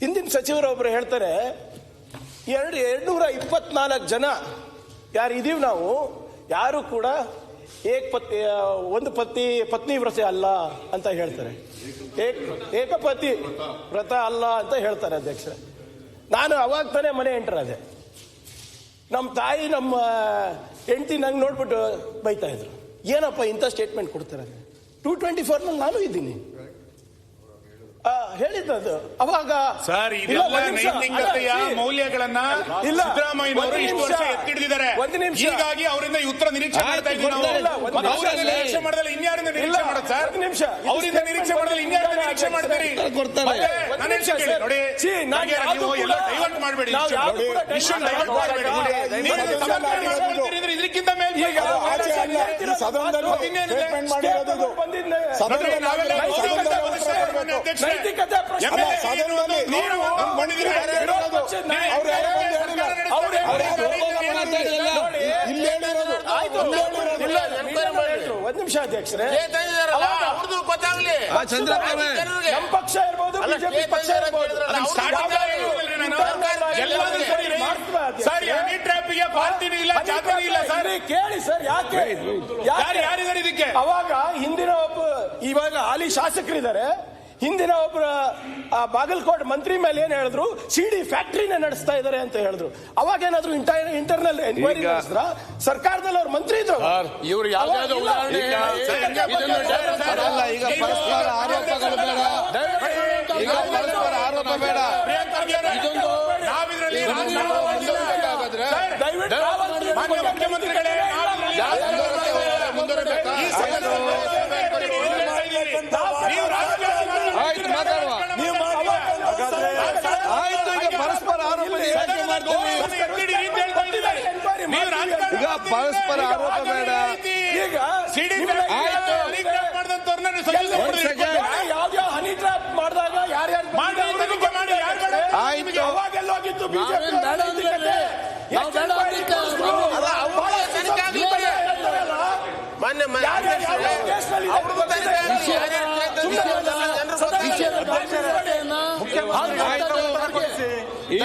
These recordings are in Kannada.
ಹಿಂದಿನ ಸಚಿವರೊಬ್ಬರು ಹೇಳ್ತಾರೆ 224 ಜನ ಯಾರು ಇದೀವಿ ನಾವು ಯಾರು ಕೂಡ ಒಂದು ಪತ್ನಿ ವ್ರತ ಅಲ್ಲ ಅಂತ ಹೇಳ್ತಾರೆ. ಏಕಪತಿ ವ್ರತ ಅಲ್ಲ ಅಂತ ಹೇಳ್ತಾರೆ ಅಧ್ಯಕ್ಷ. ನಾನು ಅವಾಗ ತಾನೇ ಮನೆ ಎಂಟರಾದೆ. ನಮ್ಮ ತಾಯಿ ನಮ್ಮ ಹೆಂಡತಿ ನಂಗೆ ನೋಡ್ಬಿಟ್ಟು ಬೈತಾ ಇದ್ರು, ಏನಪ್ಪ ಇಂಥ ಸ್ಟೇಟ್ಮೆಂಟ್ ಕೊಡ್ತಾರೆ. 224 ನಾನು ಇದ್ದೀನಿ ಹೇಳಿದ್ದು ಅವಾಗ. ಸರ್, ಇದೆಲ್ಲ ನೈತಿಕತೆಯ ಮೌಲ್ಯಗಳನ್ನ ಸಿದ್ದರಾಮಯ್ಯನವರು ಇಷ್ಟು ವರ್ಷ ಎತ್ತಿಡಿದಿದ್ದಾರೆ. ಹೀಗಾಗಿ ಅವರಿಂದ ಉತ್ತರ ನಿರೀಕ್ಷೆ ಮಾಡ್ತಾ ಇದ್ದೀವಿ ನಾವು. ನಿರೀಕ್ಷೆ ಮಾಡಿದ್ರೆ ಇನ್ಯಾರಿಂದ ನಿರೀಕ್ಷೆ ಮಾಡೋದು ಸರ್? ಅವರಿಂದ ನಿರೀಕ್ಷೆ ಮಾಡಿದ್ರೆ ಇನ್ಯಾರಿಂದ ನಿರೀಕ್ಷೆ ಮಾಡ್ತೀರಿ? ನೋಡಿ, ನೀವು ಎಲ್ಲ ಡೈವರ್ಟ್ ಮಾಡಬೇಡಿ, ಇದಕ್ಕಿಂತ ಮೇಲೆ ಒಂದ್ ನಿಮಿಷ ಅಧ್ಯಕ್ಷರೇ, ನಮ್ಮ ಪಕ್ಷ ಇರ್ಬೋದು, ಬಿಜೆಪಿ ಪಕ್ಷ ಇರ್ಬೋದು, ಪಾರ್ಟಿನೂ ಇಲ್ಲ, ಜಾತಿನೂ ಇಲ್ಲ. ಕೇಳಿ ಸರ್, ಯಾರಿದ್ದಾರೆ ಇದಕ್ಕೆ? ಅವಾಗ ಹಿಂದಿನ ಇವಾಗ ಹಾಲಿ ಶಾಸಕರಿದ್ದಾರೆ, ಹಿಂದಿನ ಒಬ್ಬರ ಬಾಗಲಕೋಟೆ ಮಂತ್ರಿ ಮೇಲೆ ಏನ್ ಹೇಳಿದ್ರು, ಸಿಡಿ ಫ್ಯಾಕ್ಟರಿನ ನಡೆಸ್ತಾ ಇದ್ದಾರೆ ಅಂತ ಹೇಳಿದ್ರು. ಅವಾಗ ಏನಾದ್ರು ಇಂಟರ್ನಲ್ ಎನ್ಕ್ವೈರಿ ನಡೆಸಿದ್ರ? ಸರ್ಕಾರದಲ್ಲಿ ಅವ್ರ ಮಂತ್ರಿ ಇದ್ರು. ಇವರು ಯಾವ್ದಾದ್ರು ಉದಾಹರಣೆ ಈಗ ಪರಸ್ಪರ ಆರೋಪಗಳು ಬೇಡ, ಈಗ ಪರಸ್ಪರ ಆರೋಪ ಬೇಡ. ಇದೊಂದು ಮುಖ್ಯಮಂತ್ರಿಗಳೇ ಆಯ್ತು, ಮಾತಾಡುವ. ಆಯ್ತು, ಈಗ ಪರಸ್ಪರ ಆರೋಪ ಯಾಕೆ ಮಾಡ್ತೀವಿ? ಈಗ ಪರಸ್ಪರ ಆರೋಪ ಬೇಡ. ಈಗ ಆಯ್ತು, ಯಾವ್ಯಾವ ಹನಿ ಟ್ರಾಪ್ ಮಾಡಿದಾಗ ಯಾರ್ಯಾರು ಆಯ್ತು, ಅವಾಗೆಲ್ಲೋಗಿತ್ತು ಬಿಜೆಪಿ.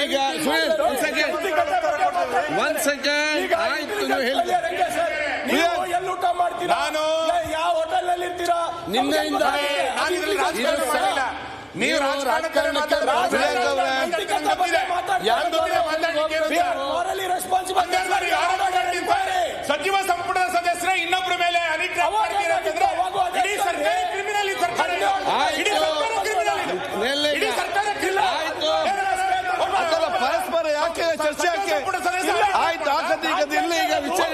ಈಗ ಒಂದ್ ಸೆಕೆಂಡ್ ಆಯ್ತು, ನೀವು ಹೇಳಿ. ಎಲ್ಲೂಟ ಮಾಡ್ತೀರಾ? ನಾನು ಯಾವ ಹೋಟೆಲ್ ನಲ್ಲಿ ಇರ್ತೀರಾ? ನಿನ್ನೆಯಿಂದ ನೀವು ರಾಜಕಾರಣಕ್ಕೆ ಸಚಿವ ಸಂಪುಟದ ಸದಸ್ಯರ ಇನ್ನೊಬ್ಬರ ಮೇಲೆ ಇಡೀ ಸರ್ಕಾರ ಕ್ರಿಮಿನಲ್, ಪರಸ್ಪರ ಯಾಕೆ ಚರ್ಚೆ ಯಾಕೆ? ಆಯ್ತು, ಆಗತ್ತೆ. ಈಗ ಇಲ್ಲ, ಈಗ ವಿಚಾರ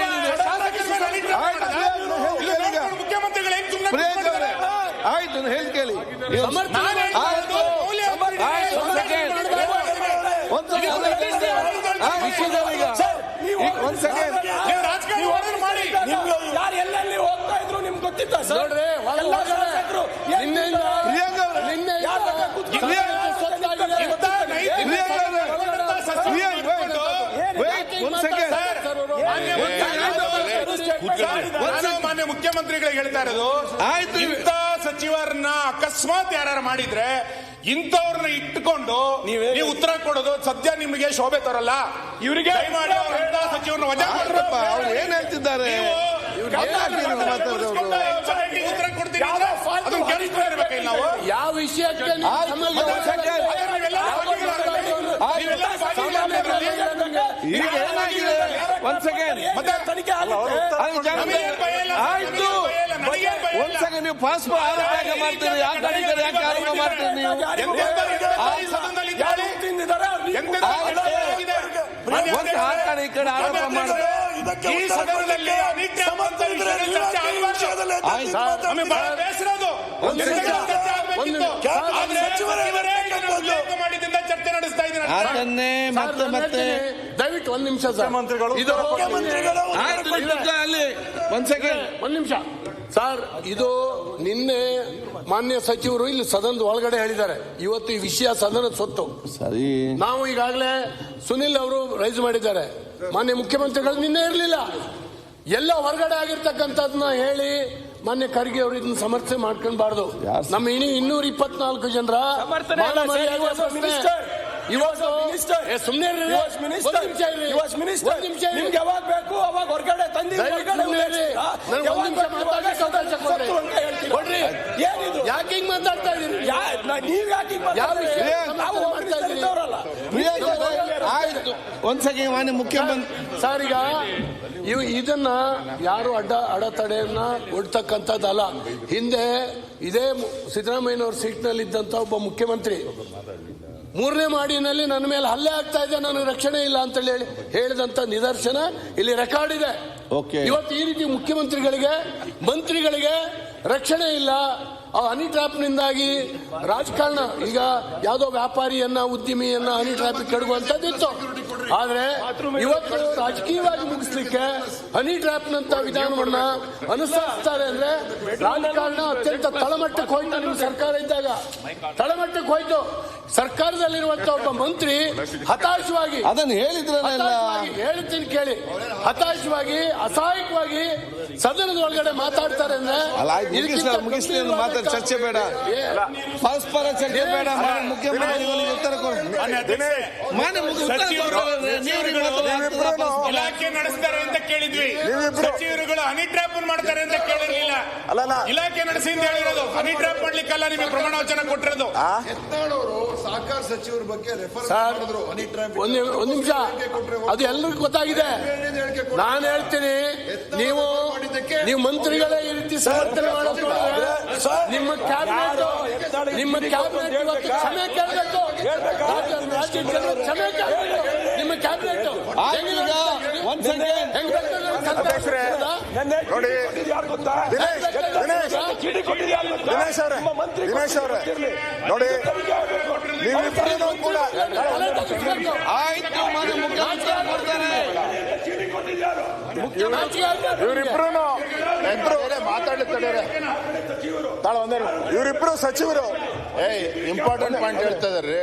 ಮುಖ್ಯಮಂತ್ರಿಗಳು ಆಯ್ತು, ಹೇಳಿ ಕೇಳಿ. ಒಂದ್ ಸೆಕೆಂಡ್ ಯಾರು ಎಲ್ಲೆಲ್ಲಿ ಹೋಗ್ತಾ ಇದ್ರು ನಿಮ್ಗೆ ಗೊತ್ತಿತ್ತ ಸರ್? ನೋಡ್ರಿ, ಮಾನ್ಯ ಮುಖ್ಯಮಂತ್ರಿಗಳಿಗೆ ಹೇಳ್ತಾ ಇರೋದು, ಆಯ್ತು, ಇಂಥ ಸಚಿವರನ್ನ ಅಕಸ್ಮಾತ್ ಯಾರು ಮಾಡಿದ್ರೆ ಇಂಥವ್ರನ್ನ ಇಟ್ಟುಕೊಂಡು ನೀವು ಉತ್ತರ ಕೊಡೋದು ಸದ್ಯ ನಿಮಗೆ ಶೋಭೆ ತರಲ್ಲ. ಇವರಿಗೆ ದಯಮಾಡಿ ಇಂಥ ಸಚಿವರನ್ನ ವಜಾ ಮಾಡ್ರಪ್ಪ. ಅವ್ರು ಏನ್ ಹೇಳ್ತಿದ್ದಾರೆ? ಉತ್ತರ ಕೊಡ್ತೀವಿ, ಅದನ್ನ ಕೇಳಿಸ್ತಾ ನಾವು ಯಾವ ವಿಷಯಕ್ಕೆ ಈಗ ಏನಾಗಿದೆ? ಒಂದ್ ಸೆಕೆಂಡ್, ಆಯ್ತು, ಒಂದ್ ಸೆಕೆಂಡ್. ನೀವು ಪರಸ್ಪರ ಆರೋಪ ಯಾಕೆ ಮಾಡ್ತೀರಿ? ಯಾಕೆ ಆರೋಪ ಮಾಡ್ತೀರಿ ನೀವು? ಒಂದು ಆ ಕಡೆ ಈ ಕಡೆ ಆರೋಪ ಮಾಡಿ ಚರ್ಚೆ ನಡೆಸ್ತಾ ಇದ್ದೀನಿ. ಅದನ್ನೇ ಮತ್ತೆ ದಯವಿಟ್ಟು ಒಂದ್ ನಿಮಿಷ ಸರ್, ಅಲ್ಲಿ ಒಂದ್ ಸೆಕೆಂಡ್, ಒಂದ್ ನಿಮಿಷ ಸರ್. ಇದು ನಿನ್ನೆ ಮಾನ್ಯ ಸಚಿವರು ಇಲ್ಲಿ ಸದನದ ಒಳಗಡೆ ಹೇಳಿದ್ದಾರೆ, ಇವತ್ತು ಈ ವಿಷಯ ಸದನದ ಸೊತ್ತು. ಸರಿ, ನಾವು ಈಗಾಗಲೇ ಸುನಿಲ್ ಅವರು ರೈಸ್ ಮಾಡಿದ್ದಾರೆ, ಮಾನ್ಯ ಮುಖ್ಯಮಂತ್ರಿಗಳು ನಿನ್ನೆ ಇರಲಿಲ್ಲ, ಎಲ್ಲ ಹೊರಗಡೆ ಆಗಿರ್ತಕ್ಕಂಥದ್ದನ್ನ ಹೇಳಿ ಮಾನ್ಯ ಖರ್ಗೆ ಅವರು ಇದನ್ನ ಸಮರ್ಥನೆ ಮಾಡ್ಕೊಂಡ್ಬಾರ್ದು. ನಮ್ಮ 224 ಜನರ ಇವತ್ತು ಸುಮ್ಮನೆ ನಿಮ್ಗೆ ಯಾವಾಗ ಬೇಕು ಅವಾಗ ಹೊರಗಡೆ ತಂದಿ ಕೊಡ್ರಿ. ಯಾಕೆ ಹಿಂಗ್ ಮಾತಾಡ್ತಾ ಇದೀರಿ? ನೀವ್ ಯಾಕೆ ಆಯ್ತು, ಒಂದ್ಸಲ ಮಾನ್ಯ ಮುಖ್ಯಮಂತ್ರಿ ಸರ್, ಈಗ ಇದನ್ನ ಯಾರು ಅಡೆತಡೆಯನ್ನ ಒಡ್ತಕ್ಕಂಥದ್ದಲ್ಲ. ಹಿಂದೆ ಇದೇ ಸಿದ್ದರಾಮಯ್ಯನವ್ರ ಸೀಟ್ನಲ್ಲಿ ಇದ್ದಂತ ಒಬ್ಬ ಮುಖ್ಯಮಂತ್ರಿ 3ನೇ ಮಾಡಿನಲ್ಲಿ ನನ್ನ ಮೇಲೆ ಹಲ್ಲೆ ಆಗ್ತಾ ಇದೆ, ನನಗೆ ರಕ್ಷಣೆ ಇಲ್ಲ ಅಂತ ಹೇಳಿದಂತ ನಿದರ್ಶನ ಇಲ್ಲಿ ರೆಕಾರ್ಡ್ ಇದೆ. ಇವತ್ತು ಈ ರೀತಿ ಮುಖ್ಯಮಂತ್ರಿಗಳಿಗೆ ಮಂತ್ರಿಗಳಿಗೆ ರಕ್ಷಣೆ ಇಲ್ಲ. ಆ ಹನಿ ಟ್ರಾಪ್ನಿಂದಾಗಿ ರಾಜಕಾರಣ, ಈಗ ಯಾವುದೋ ವ್ಯಾಪಾರಿಯನ್ನ ಉದ್ಯಮಿಯನ್ನ ಹನಿ ಟ್ರಾಪಿಗೆ ಕೆಡಗುವಂತದ್ದಿತ್ತು. ಆದ್ರೆ ಇವತ್ತು ರಾಜಕೀಯವಾಗಿ ಮುಗಿಸ್ಲಿಕ್ಕೆ ಹನಿ ಟ್ರಾಪ್ನಂತ ವಿಧಾನವನ್ನ ಅನುಸರಿಸ್ತಾರೆ ಅಂದ್ರೆ ರಾಜಕಾರಣ ಅತ್ಯಂತ ತಳಮಟ್ಟಕ್ಕೆ ಹೋಯ್ತು. ನಿಮ್ಮ ಸರ್ಕಾರ ಇದ್ದಾಗ ತಳಮಟ್ಟಕ್ಕೆ ಹೋಯ್ತು. ಸರ್ಕಾರದಲ್ಲಿರುವಂತ ಒಬ್ಬ ಮಂತ್ರಿ ಹತಾಶವಾಗಿ, ಅದನ್ನು ಹೇಳಿದ್ರಲ್ಲ, ಹೇಳ್ತೀನಿ ಕೇಳಿ, ಹತಾಶವಾಗಿ ಅಸಹಾಯಕವಾಗಿ ಸದನದ ಒಳಗಡೆ ಮಾತಾಡ್ತಾರೆ ಅಂದ್ರೆ ಮುಗಿಸ್ಲಿ, ಮಾತಾಡಿ, ಚರ್ಚೆ ಬೇಡ, ಪರಸ್ಪರ ಚರ್ಚೆ ಬೇಡ. ಮುಖ್ಯಮಂತ್ರಿಗಳಿಗೆ ಉತ್ತರ ಇಲಾಖೆ ನಡೆಸ್ತಾರೆ ಅಂತ ಕೇಳಿದ್ವಿ, ಸಚಿವರುಗಳು ಹನಿ ಟ್ರ್ಯಾಪ್ ಮಾಡ್ತಾರೆ ಅಂತ ಕೇಳಿರ್ಲಿಲ್ಲ. ಇಲಾಖೆ ನಡೆಸಿ ಅಂತ ಹೇಳಿರೋದು, ಹನಿ ಟ್ರ್ಯಾಪ್ ಮಾಡ್ಲಿಕ್ಕಲ್ಲ ನಿಮಗೆ ಪ್ರಮಾಣ ವಚನ ಕೊಟ್ಟಿರೋದು. ಸಹಕಾರ ಸಚಿವರ ಬಗ್ಗೆ ಒಂದ್ ನಿಮಿಷ, ಅದು ಎಲ್ಲರಿಗೂ ಗೊತ್ತಾಗಿದೆ. ನಾನು ಹೇಳ್ತೀನಿ, ನೀವು ಮಂತ್ರಿಗಳೇ ಈ ರೀತಿ ಸಮರ್ಥನೆ ಮಾಡೋದು, ನಿಮ್ಮ ಕ್ಯಾಬಿನೆಟ್ ಇವತ್ತು ಕ್ಷಮೆ ಕೇಳಬೇಕು. ರಾಜ್ಯ ಜನರು ಕ್ಷಮೆ ಕೇಳಬೇಕು. ನಿಮ್ಮ ಕ್ಯಾಬಿನೆಟ್ ದಿನೇಶ್ ಅವರೇ ನೋಡಿ, ನೀವಿಬ್ಬರೂ ಕೂಡ ಇವರಿಬ್ರು ಸಚಿವರು ಇಂಪಾರ್ಟೆಂಟ್ ಪಾಯಿಂಟ್ ಹೇಳ್ತಾ ಇದಾರೆ.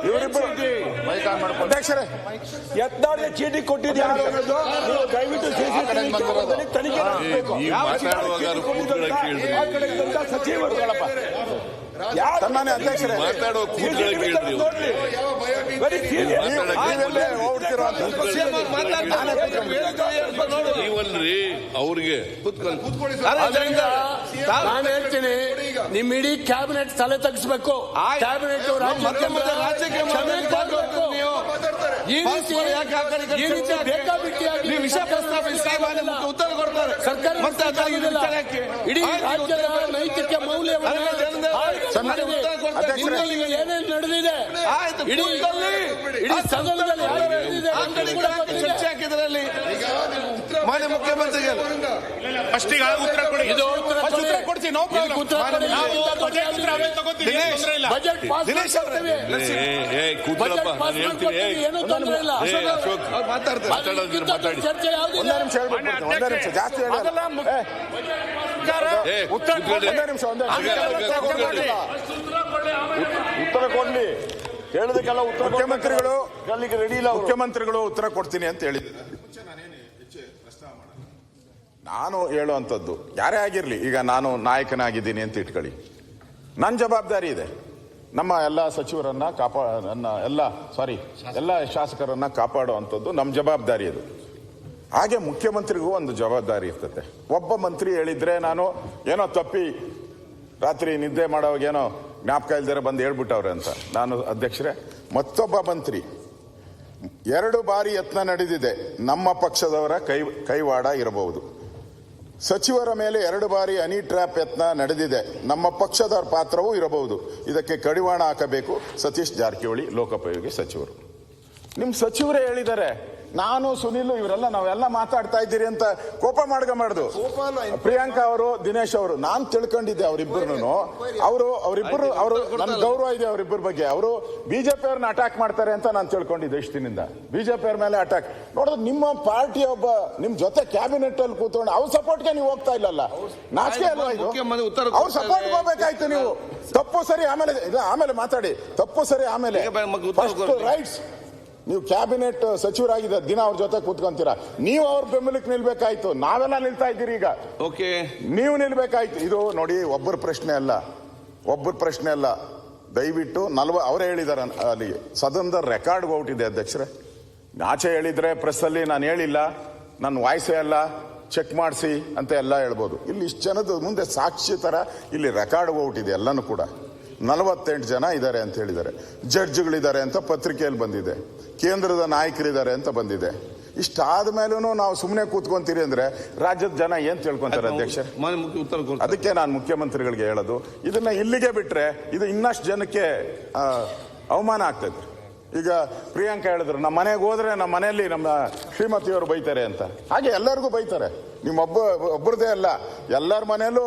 ಇವರಿಬ್ರು ಅಧ್ಯಕ್ಷರೇ, ಯತ್ನಾಳ್ಗೆ ಚೀಟಿ ಕೊಟ್ಟಿದ್ದಾರೆ, ದಯವಿಟ್ಟು ಸಚಿವರು ಸನ್ಮಾನ್ಯ ಅಧ್ಯಕ್ಷರೇ, ಮಾತಾಡೋ ನೀವಲ್ರಿ ಅವ್ರಿಗೆ ನಾನು ಹೇಳ್ತೀನಿ, ನಿಮ್ ಇಡೀ ಕ್ಯಾಬಿನೆಟ್ ತಲೆ ತಗ್ಸ್ಬೇಕು. ಕ್ಯಾಬಿನೆಟ್ ಈ ರೀತಿ ಬೇಕಾಬಿಟ್ಟಿಯಾಗಿ ಉತ್ತರ ಕೊಡ್ತಾರೆ. ಸರ್ಕಾರ ಇಡೀ ರಾಜ್ಯದ ನೈತಿಕ ಮೌಲ್ಯವನ್ನು ಏನೇನು ನಡೆದಿದೆ, ಇಡೀ ಸದನದಲ್ಲಿ ಚರ್ಚೆ ಹಾಕಿದ್ರಲ್ಲಿ ಮಾನ್ಯ ಮುಖ್ಯಮಂತ್ರಿಗಳು ಫಸ್ಟಿಗೆ ಉತ್ತರ ಕೊಡಿ. ಇದು ಉತ್ತರ ಕೊಡ್ತೀನಿ. ಬಜೆಟ್ ಪಾಸ್ ಮಾಡ್ತೀವಿ, ಏನೂ ತೊಂದರೆ ಇಲ್ಲ. ಚರ್ಚೆ ಯಾವುದಿಲ್ಲ. ಒಂದೇ ನಿಮಿಷ ಜಾಸ್ತಿ ಉತ್ತರ ಕೊಡ್ಲಿ, ಹೇಳೋದಕ್ಕೆಲ್ಲ ಉತ್ತರ. ಮುಖ್ಯಮಂತ್ರಿಗಳು ರೆಡಿ ಇಲ್ಲ, ಮುಖ್ಯಮಂತ್ರಿಗಳು ಉತ್ತರ ಕೊಡ್ತೀನಿ ಅಂತ ಹೇಳಿದ್ರು. ನಾನು ಹೇಳುವಂಥದ್ದು ಯಾರೇ ಆಗಿರ್ಲಿ, ಈಗ ನಾನು ನಾಯಕನಾಗಿದ್ದೀನಿ ಅಂತ ಇಟ್ಕೊಳ್ಳಿ, ನನ್ನ ಜವಾಬ್ದಾರಿ ಇದೆ. ನಮ್ಮ ಎಲ್ಲ ಸಚಿವರನ್ನ ಎಲ್ಲ ಶಾಸಕರನ್ನ ಕಾಪಾಡುವಂಥದ್ದು ನಮ್ಮ ಜವಾಬ್ದಾರಿ ಇದು. ಹಾಗೆ ಮುಖ್ಯಮಂತ್ರಿಗೂ ಒಂದು ಜವಾಬ್ದಾರಿ ಇರ್ತದೆ. ಒಬ್ಬ ಮಂತ್ರಿ ಹೇಳಿದ್ರೆ ನಾನು ಏನೋ ತಪ್ಪಿ ರಾತ್ರಿ ನಿದ್ದೆ ಮಾಡೋವಾಗ ಏನೋ ಜ್ಞಾಪಕ ಇಲ್ದರೆ ಬಂದು ಹೇಳ್ಬಿಟ್ಟವ್ರೆ ಅಂತ. ನಾನು ಅಧ್ಯಕ್ಷರೇ, ಮತ್ತೊಬ್ಬ ಮಂತ್ರಿ 2 ಬಾರಿ ಯತ್ನ ನಡೆದಿದೆ, ನಮ್ಮ ಪಕ್ಷದವರ ಕೈವಾಡ ಇರಬಹುದು. ಸಚಿವರ ಮೇಲೆ 2 ಬಾರಿ ಹನಿ ಟ್ರ್ಯಾಪ್ ಯತ್ನ ನಡೆದಿದೆ, ನಮ್ಮ ಪಕ್ಷದವರ ಪಾತ್ರವೂ ಇರಬಹುದು. ಇದಕ್ಕೆ ಕಡಿವಾಣ ಹಾಕಬೇಕು ಸತೀಶ್ ಜಾರಕಿಹೊಳಿ, ಲೋಕೋಪಯೋಗಿ ಸಚಿವರು. ನಿಮ್ ಸಚಿವರೇ ಹೇಳಿದ್ದಾರೆ, ನಾನು ಸುನಿಲ್ ಇವರೆಲ್ಲ ನಾವೆಲ್ಲ ಮಾತಾಡ್ತಾ ಇದ್ದೀರಿ ಅಂತ ಕೋಪ ಮಾಡ್ಕೊಂಬಾರ್ದು. ಪ್ರಿಯಾಂಕಾ ಅವರು, ದಿನೇಶ್ ಅವರು, ನಾನ್ ತಿಳ್ಕೊಂಡಿದ್ದೆ ಅವರಿಬ್ಬರು ನನ್ ಗೌರವ ಇದೆ ಅವರಿಬ್ಬರ ಬಗ್ಗೆ. ಅವರು ಬಿಜೆಪಿ ಅವ್ರನ್ನ ಅಟ್ಯಾಕ್ ಮಾಡ್ತಾರೆ ಅಂತ ನಾನು ತಿಳ್ಕೊಂಡಿದ್ದೆ ಇಷ್ಟು ದಿನದಿಂದ. ಬಿಜೆಪಿ ಅವ್ರ ಮೇಲೆ ಅಟ್ಯಾಕ್ ನೋಡಿದ್ರೆ ನಿಮ್ಮ ಪಾರ್ಟಿ ಒಬ್ಬ ನಿಮ್ ಜೊತೆ ಕ್ಯಾಬಿನೆಟ್ ಅಲ್ಲಿ ಕೂತ್ಕೊಂಡು ಅವ್ರ ಸಪೋರ್ಟ್ಗೆ ನೀವು ಹೋಗ್ತಾ ಇಲ್ಲಲ್ಲ, ನಾಚಿಕೆ ಅಲ್ವಾ ಇದು? ಅವ್ರ ಸಪೋರ್ಟ್ ಹೋಗ್ಬೇಕಾಯ್ತು ನೀವು. ತಪ್ಪು ಸರಿ ಆಮೇಲೆ ಮಾತಾಡಿ, ತಪ್ಪು ಸರಿ ಆಮೇಲೆ. ರೈಟ್ಸ್, ನೀವು ಕ್ಯಾಬಿನೆಟ್ ಸಚಿವರಾಗಿದ್ದ ದಿನ ಅವ್ರ ಜೊತೆ ಕೂತ್ಕೊಂತೀರಾ, ನೀವು ಅವ್ರ ಬೆಂಬಲಕ್ಕೆ ನಿಲ್ಬೇಕಾಯ್ತು. ನಾವೆಲ್ಲ ನಿಲ್ತಾ ಇದ್ದೀರಿ ಈಗ, ನೀವು ನಿಲ್ಬೇಕಾಯ್ತು. ಇದು ನೋಡಿ, ಒಬ್ಬರ ಪ್ರಶ್ನೆ ಅಲ್ಲ. ದಯವಿಟ್ಟು ಅವರೇ ಹೇಳಿದಾರೆ ಅಲ್ಲಿ ಸದನದ ರೆಕಾರ್ಡ್ ಔಟ್ ಇದೆ ಅಧ್ಯಕ್ಷರೇ. ಆಚೆ ಹೇಳಿದ್ರೆ ಪ್ರೆಸ್ಸಲ್ಲಿ ನಾನು ಹೇಳಿಲ್ಲ, ನನ್ನ ವಾಯ್ಸೇ ಅಲ್ಲ, ಚೆಕ್ ಮಾಡಿಸಿ ಅಂತ ಎಲ್ಲ ಹೇಳ್ಬೋದು. ಇಲ್ಲಿ ಇಷ್ಟು ಜನದ ಮುಂದೆ ಸಾಕ್ಷಿ ಥರ ಇಲ್ಲಿ ರೆಕಾರ್ಡ್ ಔಟ್ ಇದೆ ಎಲ್ಲನೂ ಕೂಡ. 48 ಜನ ಇದ್ದಾರೆ ಅಂತ ಹೇಳಿದ್ದಾರೆ, ಜಡ್ಜ್ಗಳಿದ್ದಾರೆ ಅಂತ ಪತ್ರಿಕೆಯಲ್ಲಿ ಬಂದಿದೆ, ಕೇಂದ್ರದ ನಾಯಕರಿದ್ದಾರೆ ಅಂತ ಬಂದಿದೆ. ಇಷ್ಟಾದ ಮೇಲೂ ನಾವು ಸುಮ್ಮನೆ ಕೂತ್ಕೊಂತೀರಿ ಅಂದ್ರೆ ರಾಜ್ಯದ ಜನ ಏನ್ ತಿಳ್ಕೊಂತಾರೆ ಅಧ್ಯಕ್ಷ? ಅದಕ್ಕೆ ನಾನು ಮುಖ್ಯಮಂತ್ರಿಗಳಿಗೆ ಹೇಳೋದು, ಇದನ್ನ ಇಲ್ಲಿಗೆ ಬಿಟ್ರೆ ಇದು ಇನ್ನಷ್ಟು ಜನಕ್ಕೆ ಅವಮಾನ ಆಗ್ತದೆ. ಈಗ ಪ್ರಿಯಾಂಕಾ ಹೇಳಿದ್ರು, ನಮ್ಮ ಮನೆಗೆ ಹೋದ್ರೆ ನಮ್ಮ ಮನೆಯಲ್ಲಿ ನಮ್ಮ ಶ್ರೀಮತಿಯವರು ಬೈತಾರೆ ಅಂತ. ಹಾಗೆ ಎಲ್ಲರಿಗೂ ಬೈತಾರೆ, ಒಬ್ಬರದೇ ಅಲ್ಲ, ಎಲ್ಲರ ಮನೆಯಲ್ಲೂ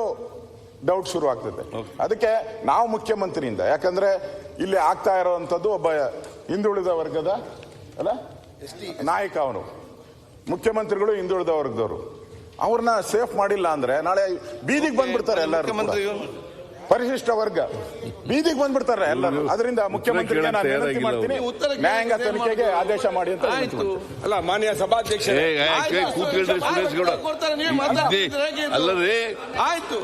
ಡೌಟ್ ಶುರು ಆಗ್ತದೆ. ಅದಕ್ಕೆ ನಾವು ಮುಖ್ಯಮಂತ್ರಿಯಿಂದ, ಯಾಕಂದ್ರೆ ಇಲ್ಲಿ ಆಗ್ತಾ ಇರೋವಂಥದ್ದು ಒಬ್ಬ ಹಿಂದುಳಿದ ವರ್ಗದ ಅಲ್ಲ ನಾಯಕ, ಅವನು ಮುಖ್ಯಮಂತ್ರಿಗಳು ಹಿಂದುಳಿದ ವರ್ಗದವರು, ಅವ್ರನ್ನ ಸೇಫ್ ಮಾಡಿಲ್ಲ ಅಂದ್ರೆ ನಾಳೆ ಬೀದಿಗೆ ಬಂದ್ಬಿಡ್ತಾರೆ ಎಲ್ಲರೂ. ಪರಿಶಿಷ್ಟ ವರ್ಗ ಬೀದಿಗೆ ಬಂದ್ಬಿಡ್ತಾರೆ ಎಲ್ಲರೂ. ಅದರಿಂದ ಮುಖ್ಯಮಂತ್ರಿಗೆ ನಾನು ವಿನಂತಿ ಮಾಡ್ತೀನಿ, ನ್ಯಾಯಾಂಗ ತನಿಖೆಗೆ ಆದೇಶ ಮಾಡಿ ಅಂತ. ಅಲ್ಲ ಮಾನ್ಯ ಸಭಾಧ್ಯಕ್ಷರೇ, ಅಲ್ಲದೆ ಆಯ್ತು,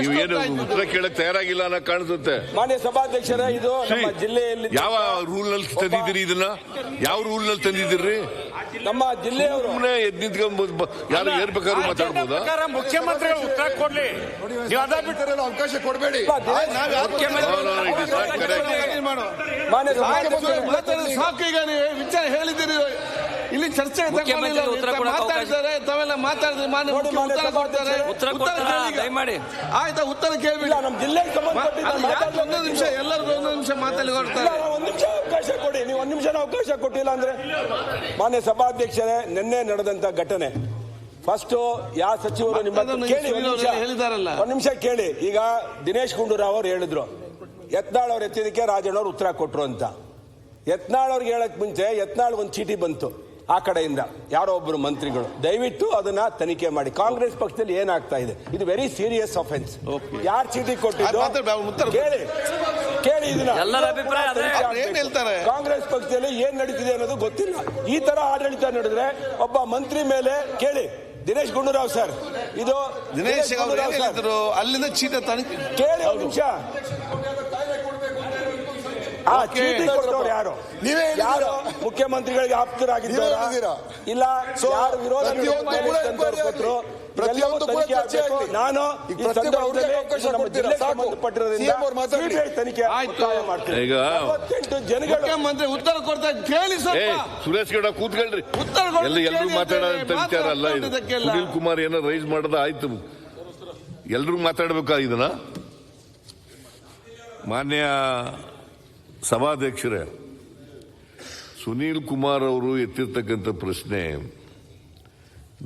ನೀವೇನು ಉತ್ತರ ಕೇಳಕ್ ತಯಾರಾಗಿಲ್ಲ ಅನ್ನೋ ಕಾಣಿಸುತ್ತೆ. ಮಾನ್ಯ ಸಭಾಧ್ಯಕ್ಷರೇ, ಇದು ನಮ್ಮ ಜಿಲ್ಲೆಯಲ್ಲಿ ಯಾವ ರೂಲ್ ನಲ್ಲಿ ತಂದಿದ್ದೀರಿ ಇದನ್ನ? ಯಾವ ರೂಲ್ ನಲ್ಲಿ ತಂದಿದ್ದೀರಿ? ನಮ್ಮ ಜಿಲ್ಲೆಯವರು ಎದ್ ನಿಂತ್ಕೊಂಡು ಯಾರು ಏರ್ಬೇಕಾದ್ರೂ ಮಾತಾಡ್ಬೋದಾ? ಮುಖ್ಯಮಂತ್ರಿಗಳು ಉತ್ತರ ಕೊಡ್ಲಿ, ಅವಕಾಶ ಕೊಡಬೇಡಿ. ಸಾಕು, ಈಗ ನೀವು ವಿಚಾರ ಹೇಳಿದ್ದೀರಿ, ಇಲ್ಲಿ ಚರ್ಚೆ ಮಾತಾಡ್ತಾರೆ, ತಾವೆಲ್ಲ ಮಾತಾಡಿದ್ರೆ ಮಾನ್ಯ ಉತ್ತರ ಕೊಡ್ತಾರೆ. ಆಯ್ತಾ, ಉತ್ತರ ಕೇಳಬಿಲ್ಲ. ನಮ್ಮ ಜಿಲ್ಲೆಗೆ ಒಂದೊಂದು ನಿಮಿಷ, ಎಲ್ಲರಿಗೂ ಒಂದೊಂದು ನಿಮಿಷ ಮಾತಾಡಿ ಕೊಡ್ತಾರೆ. ಒಂದು ನಿಮಿಷ ಅವಕಾಶ ಕೊಡಿ. ನೀವು ಒಂದು ನಿಮಿಷ ಅವಕಾಶ ಕೊಟ್ಟಿಲ್ಲ ಅಂದ್ರೆ. ಮಾನ್ಯ ಸಭಾಧ್ಯಕ್ಷರೇ, ನಿನ್ನೆ ನಡೆದಂತ ಘಟನೆ ಫಸ್ಟ್ ಯಾವ ಸಚಿವರು ನಿಮ್ಮ ಕೇಳಿ, ಒಂದು ನಿಮಿಷ ಕೇಳಿ. ಈಗ ದಿನೇಶ್ ಗುಂಡೂರಾವ್ ಅವರು ಹೇಳಿದ್ರು, ಯತ್ನಾಳ್ ಅವ್ರು ಎತ್ತಿದಕ್ಕೆ ರಾಜಣ್ಣವ್ರು ಉತ್ತರ ಕೊಟ್ರು ಅಂತ. ಯತ್ನಾಳ್ ಅವ್ರಿಗೆ ಹೇಳಕ್ ಮುಂಚೆ ಯತ್ನಾಳ್ ಒಂದು ಚೀಟಿ ಬಂತು ಆ ಕಡೆಯಿಂದ, ಯಾರೋ ಒಬ್ಬರು ಮಂತ್ರಿಗಳು. ದಯವಿಟ್ಟು ಅದನ್ನ ತನಿಖೆ ಮಾಡಿ. ಕಾಂಗ್ರೆಸ್ ಪಕ್ಷದಲ್ಲಿ ಏನಾಗ್ತಾ ಇದೆ, ಇದು ವೆರಿ ಸೀರಿಯಸ್ ಅಫೆನ್ಸ್. ಯಾರು ಚೀಟಿ ಕೊಟ್ಟಿದ್ದು ಕೇಳಿ. ಇದನ್ನ ಎಲ್ಲರ ಅಭಿಪ್ರಾಯ ಏನ್ ಹೇಳ್ತಾರೆ, ಕಾಂಗ್ರೆಸ್ ಪಕ್ಷದಲ್ಲಿ ಏನ್ ನಡೀತಿದೆ ಅನ್ನೋದು ಗೊತ್ತಿಲ್ಲ. ಈ ತರ ಆಡಳಿತ ನಡೆದ್ರೆ ಒಬ್ಬ ಮಂತ್ರಿ ಮೇಲೆ ಕೇಳಿ. ದಿನೇಶ್ ಗುಂಡೂರಾವ್ ಸರ್, ಇದು ದಿನೇಶ್ ಅಲ್ಲಿಂದ ಚೀಟಿ ತನಿಖೆ ಕೇಳಿ. ಒಂದು ನಿಮಿಷ, ಚೀಟಿ ಕೊಟ್ಟವ್ರು ಯಾರು? ನೀವೇ ಯಾರು? ಮುಖ್ಯಮಂತ್ರಿಗಳಿಗೆ ಆಪ್ತರಾಗಿದ್ದೀರಾ ಇಲ್ಲ? ಯಾರು ವಿರೋಧ ಕೊಟ್ಟರು? ಪ್ರತಿಯೊಂದು ನಾನು ತನಿಖೆ ಈಗ ಮುಖ್ಯಮಂತ್ರಿ ಉತ್ತರ ಕೊಡ್ತಾ ಕೇಳಿ. ಸುರೇಶ್ ಗೌಡ ಕೂತ್ಕೊಳ್ರಿ, ಎಲ್ಲರೂ ಮಾತಾಡೋಂತ ವಿಚಾರ ಅಲ್ಲ ಇದು. ಸುನೀಲ್ ಕುಮಾರ್ ಏನೋ ರೈಸ್ ಮಾಡೋದ ಆಯ್ತು, ಎಲ್ರೂ ಮಾತಾಡ್ಬೇಕಾ ಇದನ್ನ? ಮಾನ್ಯ ಸಭಾಧ್ಯಕ್ಷರೇ, ಸುನೀಲ್ ಕುಮಾರ್ ಅವರು ಎತ್ತಿರ್ತಕ್ಕಂಥ ಪ್ರಶ್ನೆ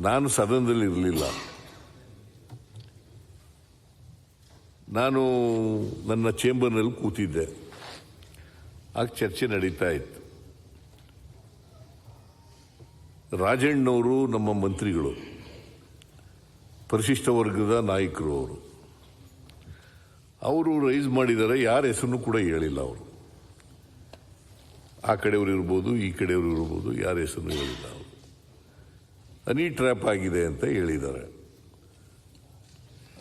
ನಾನು ಸದನದಲ್ಲಿ ಇರಲಿಲ್ಲ. ನಾನು ನನ್ನ ಚೇಂಬರ್ನಲ್ಲಿ ಕೂತಿದ್ದೆ, ಆಗ ಚರ್ಚೆ ನಡೀತಾ ಇತ್ತು. ರಾಜಣ್ಣವರು ನಮ್ಮ ಮಂತ್ರಿಗಳು, ಪರಿಶಿಷ್ಟ ವರ್ಗದ ನಾಯಕರು, ಅವರು ರೈಸ್ ಮಾಡಿದ್ದಾರೆ. ಯಾರ ಹೆಸರು ಕೂಡ ಹೇಳಿಲ್ಲ. ಅವರು ಆ ಕಡೆಯವರು ಇರ್ಬೋದು, ಈ ಕಡೆಯವರು ಇರ್ಬೋದು, ಯಾರ ಹೆಸರು ಹೇಳಿಲ್ಲ. ಅವರು ಹನಿ ಟ್ರ್ಯಾಪ್ ಆಗಿದೆ ಅಂತ ಹೇಳಿದ್ದಾರೆ.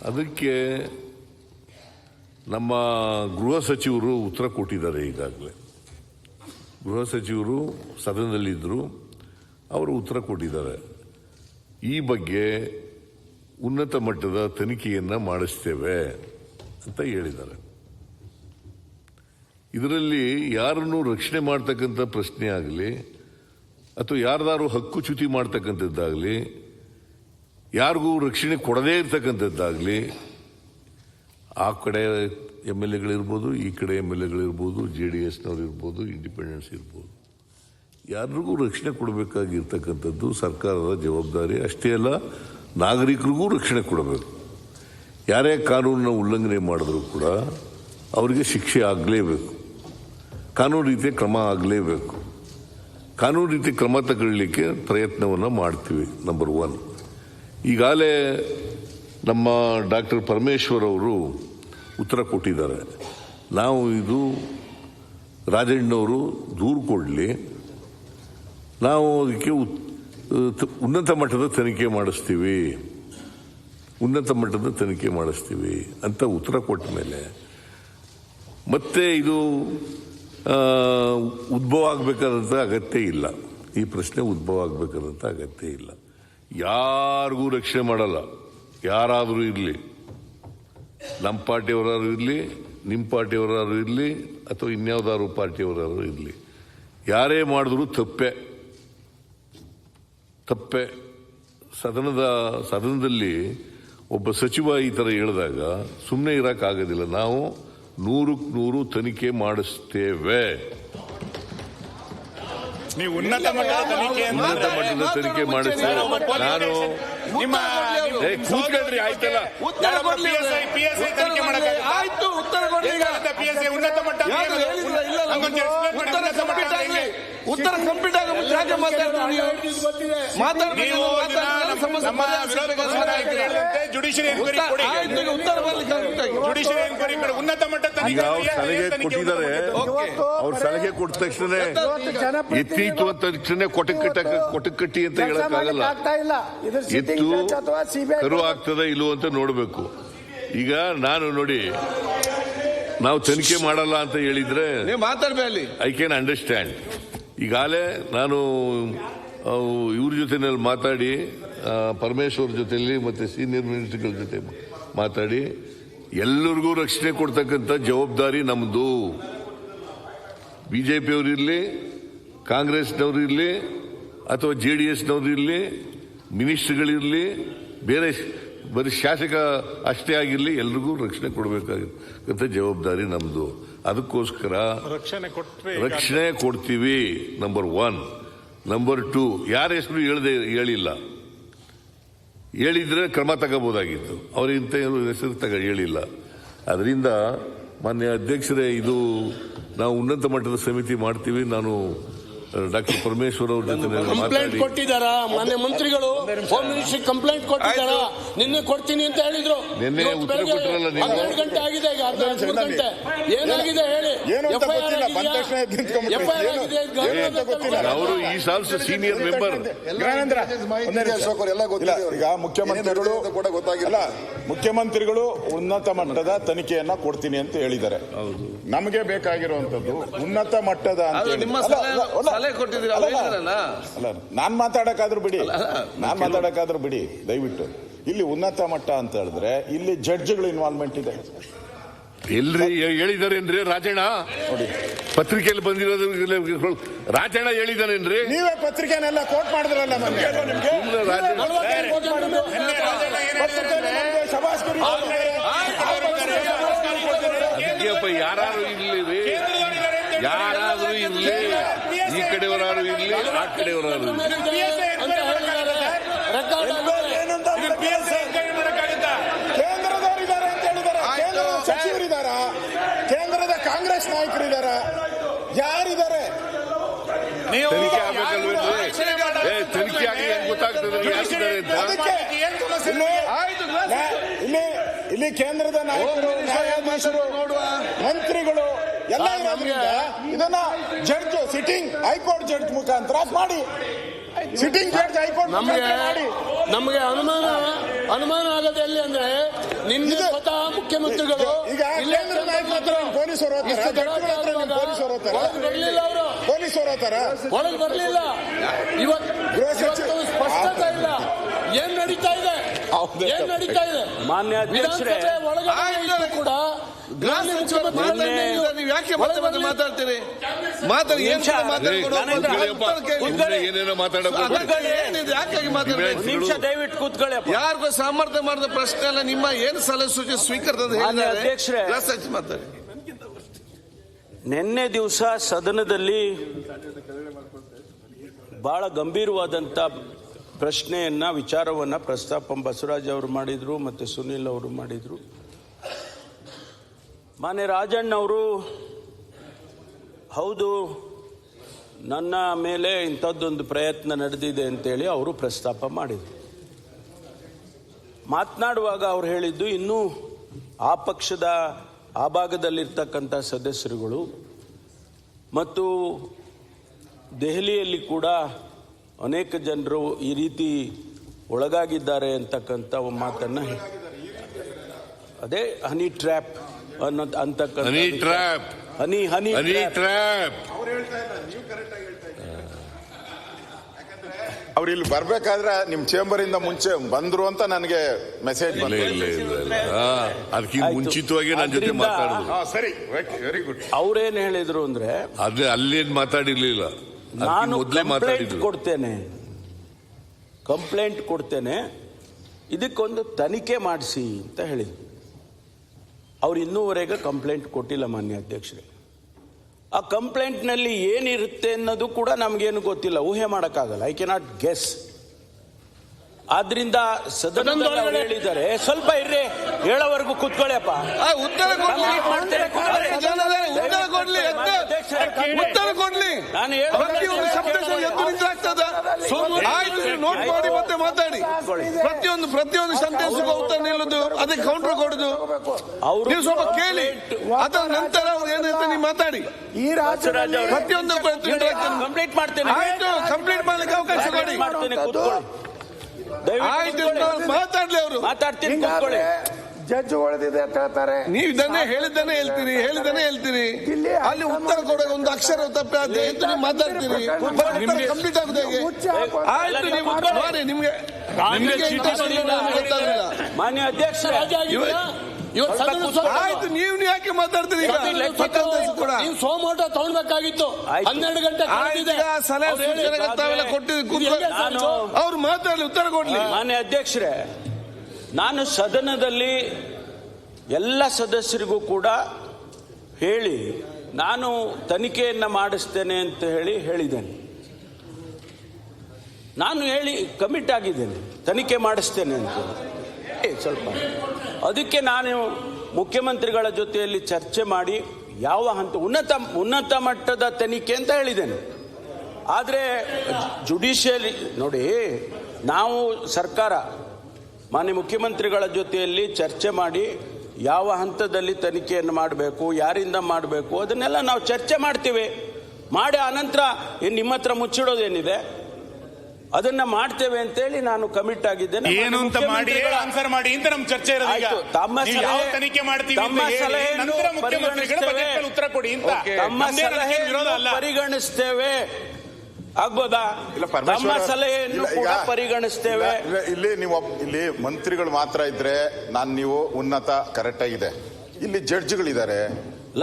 ಅದಕ್ಕೆ ನಮ್ಮ ಗೃಹ ಸಚಿವರು ಉತ್ತರ ಕೊಟ್ಟಿದ್ದಾರೆ. ಈಗಾಗಲೇ ಗೃಹ ಸಚಿವರು ಸದನದಲ್ಲಿದ್ದರು, ಅವರು ಉತ್ತರ ಕೊಟ್ಟಿದ್ದಾರೆ. ಈ ಬಗ್ಗೆ ಉನ್ನತ ಮಟ್ಟದ ತನಿಖೆಯನ್ನು ಮಾಡಿಸ್ತೇವೆ ಅಂತ ಹೇಳಿದ್ದಾರೆ. ಇದರಲ್ಲಿ ಯಾರನ್ನು ರಕ್ಷಣೆ ಮಾಡ್ತಕ್ಕಂಥ ಪ್ರಶ್ನೆ ಆಗಲಿ ಅಥವಾ ಯಾರ್ದಾರು ಹಕ್ಕು ಚ್ಯುತಿ ಮಾಡ್ತಕ್ಕಂಥದ್ದಾಗಲಿ, ಯಾರಿಗೂ ರಕ್ಷಣೆ ಕೊಡದೇ ಇರ್ತಕ್ಕಂಥದ್ದಾಗಲಿ, ಆ ಕಡೆ MLAಗಳಿರ್ಬೋದು, ಈ ಕಡೆ MLAಗಳಿರ್ಬೋದು, JDSನವ್ರು ಇರ್ಬೋದು, ಇಂಡಿಪೆಂಡೆನ್ಸ್ ಇರ್ಬೋದು, ಯಾರಿಗೂ ರಕ್ಷಣೆ ಕೊಡಬೇಕಾಗಿರ್ತಕ್ಕಂಥದ್ದು ಸರ್ಕಾರದ ಜವಾಬ್ದಾರಿ. ಅಷ್ಟೇ ಅಲ್ಲ, ನಾಗರಿಕರಿಗೂ ರಕ್ಷಣೆ ಕೊಡಬೇಕು. ಯಾರೇ ಕಾನೂನನ್ನ ಉಲ್ಲಂಘನೆ ಮಾಡಿದ್ರು ಕೂಡ ಅವರಿಗೆ ಶಿಕ್ಷೆ ಆಗಲೇಬೇಕು, ಕಾನೂನು ರೀತಿಯ ಕ್ರಮ ಆಗಲೇಬೇಕು. ಕಾನೂನು ರೀತಿ ಕ್ರಮ ತಗೊಳ್ಳಿಕ್ಕೆ ಪ್ರಯತ್ನವನ್ನು ಮಾಡ್ತೀವಿ. ನಂಬರ್ 1. ಈಗಾಗಲೇ ನಮ್ಮ ಡಾಕ್ಟರ್ ಪರಮೇಶ್ವರ್ ಅವರು ಉತ್ತರ ಕೊಟ್ಟಿದ್ದಾರೆ. ನಾವು ಇದು ರಾಜಣ್ಣವರು ದೂರು ಕೊಡಲಿ, ನಾವು ಅದಕ್ಕೆ ಉನ್ನತ ಮಟ್ಟದ ತನಿಖೆ ಮಾಡಿಸ್ತೀವಿ ಉನ್ನತ ಮಟ್ಟದ ತನಿಖೆ ಮಾಡಿಸ್ತೀವಿ ಅಂತ ಉತ್ತರ ಕೊಟ್ಟ ಮೇಲೆ ಮತ್ತೆ ಇದು ಉದ್ಭವ ಆಗಬೇಕಾದಂಥ ಅಗತ್ಯ ಇಲ್ಲ. ಈ ಪ್ರಶ್ನೆ ಉದ್ಭವ ಆಗಬೇಕಾದಂಥ ಅಗತ್ಯ ಇಲ್ಲ. ಯಾರಿಗೂ ರಕ್ಷಣೆ ಮಾಡಲ್ಲ. ಯಾರಾದರೂ ಇರಲಿ, ನಮ್ಮ ಪಾರ್ಟಿಯವರಾದ್ರು ಇರಲಿ, ನಿಮ್ಮ ಪಾರ್ಟಿಯವರಾದ್ರು ಇರಲಿ, ಅಥವಾ ಇನ್ಯಾವುದಾದ್ರು ಪಾರ್ಟಿಯವರಾದ್ರು ಇರಲಿ, ಯಾರೇ ಮಾಡಿದ್ರು ತಪ್ಪೆ. ಸದನದಲ್ಲಿ ಒಬ್ಬ ಸಚಿವ ಈ ಥರ ಹೇಳಿದಾಗ ಸುಮ್ಮನೆ ಇರೋಕ್ಕಾಗೋದಿಲ್ಲ. ನಾವು 100% ತನಿಖೆ ಮಾಡಿಸ್ತೇವೆ. ನೀವು ಉನ್ನತ ಮಟ್ಟದ ತನಿಖೆ ಮಾಡಿಸ್ತೇವೆ. ನಾನು ಕೂತ್ಕೊಳ್ರಿ, ಆಯ್ತಲ್ಲ. PSI ತನಿಖೆ ಆಯ್ತು, ಉತ್ತರ ಕೊಡಿ. PSI ಉನ್ನತ ಮಟ್ಟ ಉತ್ತರ ಕಂಪ್ಲೀಟ್ ಆಗ ಯಾಕೆ ಮಾತಾಡ್ತೀರಿ? ಜುಡಿಷಿಯರಿ ಎನ್ಕ್ವೈರಿ ಕೊಡಿ. ಉತ್ತರ ಜುಡಿಷಿಯರಿ ಎನ್ಕ್ವೈರಿ ಕೊಡಿ. ಉನ್ನತ ಮಟ್ಟದ ಈಗ ಅವ್ರು ಸಲಹೆ ಕೊಟ್ಟಿದ್ದಾರೆ. ಅವ್ರು ಸಲಹೆ ಕೊಟ್ಟ ತಕ್ಷಣ ಎತ್ತೀತು ಅಂತ ತಕ್ಷಣ ಕೊಟಕಟ್ಟಿ ಅಂತ ಹೇಳಕ್ಕಾಗಲ್ಲ. ಎತ್ತು ಕರು ಆಗ್ತದ ಇಲ್ಲೋ ಅಂತ ನೋಡ್ಬೇಕು. ಈಗ ನಾನು ನೋಡಿ, ನಾವು ತನಿಖೆ ಮಾಡಲ್ಲ ಅಂತ ಹೇಳಿದ್ರೆ ಮಾತಾಡ್ಬೇಡಿ. I can understand. ಈಗಾಗಲೇ ನಾನು ಇವ್ರ ಜೊತೆನಲ್ಲಿ ಮಾತಾಡಿ, ಪರಮೇಶ್ವರ್ ಜೊತೆಯಲ್ಲಿ ಮತ್ತೆ ಸೀನಿಯರ್ ಮಿನಿಸ್ಟರ್ಗಳ ಜೊತೆ ಮಾತಾಡಿ, ಎಲ್ಲರಿಗೂ ರಕ್ಷಣೆ ಕೊಡ್ತಕ್ಕಂಥ ಜವಾಬ್ದಾರಿ ನಮ್ದು. ಬಿಜೆಪಿಯವರು ಇರಲಿ, ಕಾಂಗ್ರೆಸ್ನವರು ಇರಲಿ, ಅಥವಾ JDSನವರು ಇರಲಿ, ಮಿನಿಸ್ಟರ್ಗಳಿರಲಿ, ಬೇರೆ ಬರೀ ಶಾಸಕ ಅಷ್ಟೇ ಆಗಿರಲಿ, ಎಲ್ರಿಗೂ ರಕ್ಷಣೆ ಕೊಡಬೇಕಾಗಿರ್ತಕ್ಕಂಥ ಜವಾಬ್ದಾರಿ ನಮ್ದು. ಅದಕ್ಕೋಸ್ಕರ ರಕ್ಷಣೆ ಕೊಡ್ತೀವಿ. ನಂಬರ್ 1. ನಂಬರ್ 2, ಯಾರ ಹೆಸರು ಹೇಳಿಲ್ಲ. ಹೇಳಿದ್ರೆ ಕ್ರಮ ತಗೋಬಹುದಾಗಿತ್ತು. ಅವರಿಂತ ಹೆಸರು ಹೇಳಿಲ್ಲ. ಅದರಿಂದ ಮಾನ್ಯ ಅಧ್ಯಕ್ಷರೇ, ಇದು ನಾವು ಉನ್ನತ ಮಟ್ಟದ ಸಮಿತಿ ಮಾಡ್ತೀವಿ. ನಾನು ಡಾಕ್ಟರ್ ಪರಮೇಶ್ವರ್ ಅವ್ರ ಜೊತೆ ಕಂಪ್ಲೇಂಟ್ ಕೊಟ್ಟಿದ್ದಾರಾ? ಮಾನ್ಯ ಮಂತ್ರಿಗಳು ಹೋಮ್ ಮಿನಿಸ್ಟ್ರಿ ಕಂಪ್ಲೇಂಟ್ ಕೊಟ್ಟಿದ್ದಾರಾ? ನಿನ್ನೆ ಕೊಡ್ತೀನಿ ಅಂತ ಹೇಳಿದ್ರು. ನಿನ್ನೆ ಉತ್ತರ ಕೊಟ್ಟಿರಲ್ಲ. 12 ಗಂಟೆ ಆಗಿದೆ, ಈಗ 13 ಗಂಟೆ. ಏನಾಗಿದೆ ಹೇಳಿ? ಅವರು ಈ ಸಾಲ್ಸ್ ಸೀನಿಯರ್ ಮೆಂಬರ್. ಈಗ ಮುಖ್ಯಮಂತ್ರಿಗಳು ಉನ್ನತ ಮಟ್ಟದ ತನಿಖೆಯನ್ನ ಕೊಡ್ತೀನಿ ಅಂತ ಹೇಳಿದ್ದಾರೆ. ನಮಗೆ ಬೇಕಾಗಿರುವಂತದ್ದು ಉನ್ನತ ಮಟ್ಟದ ನಾನ್ ಮಾತಾಡಕ್ಕಾದ್ರೂ ಬಿಡಿ ದಯವಿಟ್ಟು. ಇಲ್ಲಿ ಉನ್ನತ ಮಟ್ಟ ಅಂತ ಹೇಳಿದ್ರೆ ಇಲ್ಲಿ ಜಡ್ಜ್ಗಳ ಇನ್ವಾಲ್ವ್ಮೆಂಟ್ ಇದೆ. ಎಲ್ರಿ ಹೇಳಿದಾರೇನ್ರಿ? ರಾಜಣ್ಣ ನೋಡಿ, ಪತ್ರಿಕೆಯಲ್ಲಿ ಬಂದಿರೋದು ರಾಜಣ್ಣ ಹೇಳಿದಾರೇನ್ರಿ? ನೀವೇ ಪತ್ರಿಕೆನೆಲ್ಲ ಕೋಟ್ ಮಾಡಿದ್ರಲ್ಲ. ಯಾರಾದ್ರೂ ಇರ್ಲಿ, ಈ ಕಡೆಯವರಾರು ಇರ್ಲಿ, ಆ ಕಡೆಯವರಾರು ಕೇಂದ್ರದವರಿದ್ದಾರೆ ಅಂತ ಹೇಳಿದಾರೆ. ಕೇಂದ್ರದ ಸಚಿವರಿದ್ದಾರ, ಕೇಂದ್ರದ ಕಾಂಗ್ರೆಸ್ ನಾಯಕರಿದ್ದಾರ, ಯಾರಿದ್ದಾರೆ? ತನಿಖೆ ಆಗ್ಬೇಕಲ್ವೇನ್ರಿ? ತನಿಖೆ ಆಗಿ ಹೆಂಗ್ ಗೊತ್ತಾಗ್ತದೆ ಯಾರಿದ್ದಾರೆ ಅಂತ? ಇಲ್ಲಿ ಕೇಂದ್ರದ ನಾಯಕರು, ನ್ಯಾಯಾಧೀಶರು, ಮಂತ್ರಿಗಳು ಎಲ್ಲ ಇರೋದ್ರಿಂದ ಇದನ್ನ ಜಡ್ಜ್, ಸಿಟ್ಟಿಂಗ್ ಹೈಕೋರ್ಟ್ ಜಡ್ಜ್ ಮುಖಾಂತರ ಮಾಡಿ, ಸಿಟ್ಟಿಂಗ್ ಜಡ್ಜ್ ಹೈಕೋರ್ಟ್ ನಮಗೆ ಅನುಮಾನ ಆಗದೆ ಎಲ್ಲಿ ಅಂದ್ರೆ, ನಿನ್ನೆ ಸ್ವತಃ ಮುಖ್ಯಮಂತ್ರಿಗಳು ಈಗ ಕೇಂದ್ರ ನಾಯಕರ ಪೊಲೀಸರು ಬರ್ಲಿಲ್ಲ, ಅವರು ಪೊಲೀಸರು ಒಳಗೆ ಬರ್ಲಿಲ್ಲ. ಇವತ್ತು ಸ್ಪಷ್ಟತೆ ಇಲ್ಲ. ಏನ್ ನಡೀತಾ ಇದೆ? ಮಾನ್ಯ ಅಧ್ಯಕ್ಷರೇ, ಒಳಗಡೆ ಕೂಡ ನೀವು ಯಾಕೆ ಮಾತಾಡ್ತೀರಿ? ಏನೇನೋ ದಯವಿಟ್ಟು ಕೂತ್ಕೊಳ್ಳಿ. ಯಾರಿಗೂ ಸಾಮರ್ಥ್ಯ ಮಾಡಿದ ಪ್ರಶ್ನೆ ಅಲ್ಲ. ನಿಮ್ಮ ಏನು ಸಲಹೆ ಸೂಚನೆ ಸ್ವೀಕರಿಸಿದ ಅಧ್ಯಕ್ಷರೇ, ಮಾತಾಡಿ. ನಿನ್ನೆ ದಿವಸ ಸದನದಲ್ಲಿ ಬಹಳ ಗಂಭೀರವಾದಂತ ಪ್ರಶ್ನೆಯನ್ನ, ವಿಚಾರವನ್ನ ಪ್ರಸ್ತಾಪ ಬಸವರಾಜ್ ಅವರು ಮಾಡಿದ್ರು, ಮತ್ತೆ ಸುನೀಲ್ ಅವರು ಮಾಡಿದ್ರು. ಮಾನ್ಯ ರಾಜಣ್ಣ ಅವರು, ಹೌದು ನನ್ನ ಮೇಲೆ ಇಂಥದ್ದೊಂದು ಪ್ರಯತ್ನ ನಡೆದಿದೆ ಅಂತೇಳಿ ಅವರು ಪ್ರಸ್ತಾಪ ಮಾಡಿದರು. ಮಾತನಾಡುವಾಗ ಅವ್ರು ಹೇಳಿದ್ದು, ಇನ್ನೂ ಆ ಪಕ್ಷದ ಆ ಭಾಗದಲ್ಲಿರ್ತಕ್ಕಂಥ ಸದಸ್ಯರುಗಳು ಮತ್ತು ದೆಹಲಿಯಲ್ಲಿ ಕೂಡ ಅನೇಕ ಜನರು ಈ ರೀತಿ ಒಳಗಾಗಿದ್ದಾರೆ ಅಂತಕ್ಕಂಥ ಒಂದು ಮಾತನ್ನ ಅದೇ ಹನಿ ಟ್ರ್ಯಾಪ್ ಅಂತಕ್ಕಂಥ ಹನಿ ಟ್ರ್ಯಾಪ್ ಹನಿ ಹನಿ ಹನಿ ಟ್ರ್ಯಾಪ್ ಅವ್ರು ಇಲ್ಲಿ ಬರ್ಬೇಕಾದ್ರೆ ನಿಮ್ ಚೇಂಬರ್ ಇಂದ ಮುಂಚೆ ಬಂದ್ರು ಅಂತ ನನಗೆ ಮೆಸೇಜ್ ಇಲ್ಲ ಅದಕ್ಕಿಂತ ಮುಂಚಿತವಾಗಿ ನನ್ನ ಜೊತೆ ಮಾತಾಡಿದ್ರು. ಸರಿ, ವೆರಿ ಗುಡ್. ಅವ್ರೇನ್ ಹೇಳಿದ್ರು ಅಂದ್ರೆ ಅದೇ ಅಲ್ಲೇನ್ ಮಾತಾಡಿರ್ಲಿಲ್ಲ, ನಾನು ಮೊದಲೇ ಮಾತಾಡಿದ್ರು. ಕಂಪ್ಲೇಂಟ್ ಕೊಡ್ತೇನೆ ಇದಕ್ಕೊಂದು ತನಿಖೆ ಮಾಡಿಸಿ ಅಂತ ಹೇಳಿದ್ರು. ಅವ್ರು ಇನ್ನೂವರೆಗೆ ಕಂಪ್ಲೇಂಟ್ ಕೊಟ್ಟಿಲ್ಲ ಮಾನ್ಯ ಅಧ್ಯಕ್ಷರೇ. ಆ ಕಂಪ್ಲೇಂಟ್ನಲ್ಲಿ ಏನಿರುತ್ತೆ ಅನ್ನೋದು ಕೂಡ ನಮಗೇನು ಗೊತ್ತಿಲ್ಲ, ಊಹೆ ಮಾಡೋಕ್ಕಾಗಲ್ಲ. I cannot guess. ಆದ್ರಿಂದ ಸದನದಲ್ಲಿ ಅವ್ರು ಹೇಳಿದ್ದಾರೆ, ಸ್ವಲ್ಪ ಇರ್ರಿ, ಹೇಳೋವರೆಗೂ ಕೂತ್ಕೊಳ್ಳಿಯಪ್ಪ. ಉತ್ತರ ಕೊಡ್ಲಿ. ನಾನು ಪ್ರತಿಯೊಂದು ಶಬ್ದ ಎದ್ದು ನಿಂತಾಗ್ತದ. ಆಯ್ತು, ನೋಟ್ ಮಾಡಿ ಮತ್ತೆ ಮಾತಾಡಿ. ಪ್ರತಿಯೊಂದು ಸೆಂಟೆನ್ಸ್ ಉತ್ತರ ನಿಲ್ಲುದು, ಅದಕ್ಕೆ ಕೌಂಟರ್ ಕೊಡುದು. ನೀವು ಸ್ವಲ್ಪ ಕೇಳಿ, ಅದರ ನಂತರ ಅವ್ರು ಏನಂತ ನೀವು ಮಾತಾಡಿ. ಈ ರಾಜ್ಯದಲ್ಲಿ ಪ್ರತಿಯೊಂದು ಕಂಪ್ಲೀಟ್ ಮಾಡ್ತೇನೆ. ಆಯ್ತು, ಕಂಪ್ಲೀಟ್ ಮಾಡ್ಲಿಕ್ಕೆ ಅವಕಾಶ ಕೊಡಿ. ಆಯ್ತು, ಮಾತಾಡ್ಲಿ ಅವರು. ಮಾತಾಡ್ತೀನಿ, ಕೂತ್ಕೊಳ್ಳಿ. ಜಡ್ಜ್ ಹೊಡೆದಿದೆ ಅಂತ ಹೇಳ್ತಾರೆ. ನೀವು ಇದನ್ನೇ ಹೇಳಿದ್ದಾನೆ ಹೇಳ್ತೀರಿ. ಅಲ್ಲಿ ಉತ್ತರ ಕೊಡೋ ಒಂದು ಅಕ್ಷರ ತಪ್ಪಾದ್ರೆ ನೀವು ಮಾತಾಡ್ತೀರಿ. ಕಂಪ್ಲೀಟ್ ಆಗುದು ಹೇಗೆ? ಆಯ್ತು, ನೀವು ಮಾಡಿ. ನಿಮ್ಗೆ ಗೊತ್ತಾಗಲಿಲ್ಲ ಮಾನ್ಯ ಅಧ್ಯಕ್ಷ. ಆಯ್ತು, ನೀವು ಯಾಕೆ ಮಾತಾಡ್ತೀರಿ? ನೀವು ಸೋಮೋಟೋ ತಗೊಳ್ಬೇಕಾಗಿತ್ತು. 12 ಗಂಟೆ ಸಲಹೆ ಸೂಚನೆ ತಾವೆಲ್ಲ ಕೊಟ್ಟಿದ್ದು. ಅವ್ರು ಮಾತಾಡಲಿ, ಉತ್ತರ ಕೊಡ್ಲಿ. ಮಾನ್ಯ ಅಧ್ಯಕ್ಷರೇ, ನಾನು ಸದನದಲ್ಲಿ ಎಲ್ಲ ಸದಸ್ಯರಿಗೂ ಕೂಡ ಹೇಳಿ ನಾನು ತನಿಖೆಯನ್ನು ಮಾಡಿಸ್ತೇನೆ ಅಂತ ಹೇಳಿದ್ದೇನೆ. ನಾನು ಕಮಿಟ್ ಆಗಿದ್ದೇನೆ, ತನಿಖೆ ಮಾಡಿಸ್ತೇನೆ ಅಂತ. ಸ್ವಲ್ಪ ಅದಕ್ಕೆ ನಾನು ಮುಖ್ಯಮಂತ್ರಿಗಳ ಜೊತೆಯಲ್ಲಿ ಚರ್ಚೆ ಮಾಡಿ ಯಾವ ಹಂತ ಉನ್ನತ ಮಟ್ಟದ ತನಿಖೆ ಅಂತ ಹೇಳಿದ್ದೇನೆ. ಆದರೆ ಜುಡಿಷಿಯರಿ ನೋಡಿ, ನಾವು ಸರ್ಕಾರ ಮಾನ್ಯ ಮುಖ್ಯಮಂತ್ರಿಗಳ ಜೊತೆಯಲ್ಲಿ ಚರ್ಚೆ ಮಾಡಿ ಯಾವ ಹಂತದಲ್ಲಿ ತನಿಖೆಯನ್ನು ಮಾಡಬೇಕು, ಯಾರಿಂದ ಮಾಡಬೇಕು, ಅದನ್ನೆಲ್ಲ ನಾವು ಚರ್ಚೆ ಮಾಡ್ತೀವಿ. ಮಾಡಿ ಆನಂತರ ನಿಮ್ಮ ಹತ್ರ ಮುಚ್ಚಿಡೋದೇನಿದೆ ಅದನ್ನ ಮಾಡ್ತೇವೆ ಅಂತೇಳಿ ನಾನು ಕಮಿಟ್ ಆಗಿದ್ದೇನೆ. ಏನು ಅಂತ ಮಾಡಿ ಆನ್ಸರ್ ಮಾಡಿ ಅಂತ ನಮ್ಮ ಚರ್ಚೆ ಇರೋದು. ತಮ್ಮ ತನಿಖೆ ಮಾಡ್ತೀವಿ ನಂತರ ಮುಖ್ಯಮಂತ್ರಿಗಳು ಬಜೆಟ್ ಉತ್ತರ ಕೊಡಿ ಅಂತ. ತಮ್ಮ ಸಲಹೆ ಪರಿಗಣಿಸ್ತೇವೆ, ಆಗ್ಬೋದಾ? ತಮ್ಮ ಸಲಹೆಯನ್ನು ಕೂಡ ಪರಿಗಣಿಸ್ತೇವೆ. ಇಲ್ಲಿ ಮಂತ್ರಿಗಳು ಮಾತ್ರ ಇದ್ರೆ ನೀವು ಉನ್ನತ ಕರೆಕ್ಟ್ ಆಗಿದೆ. ಇಲ್ಲಿ ಜಡ್ಜ್ಗಳಿದ್ದಾರೆ,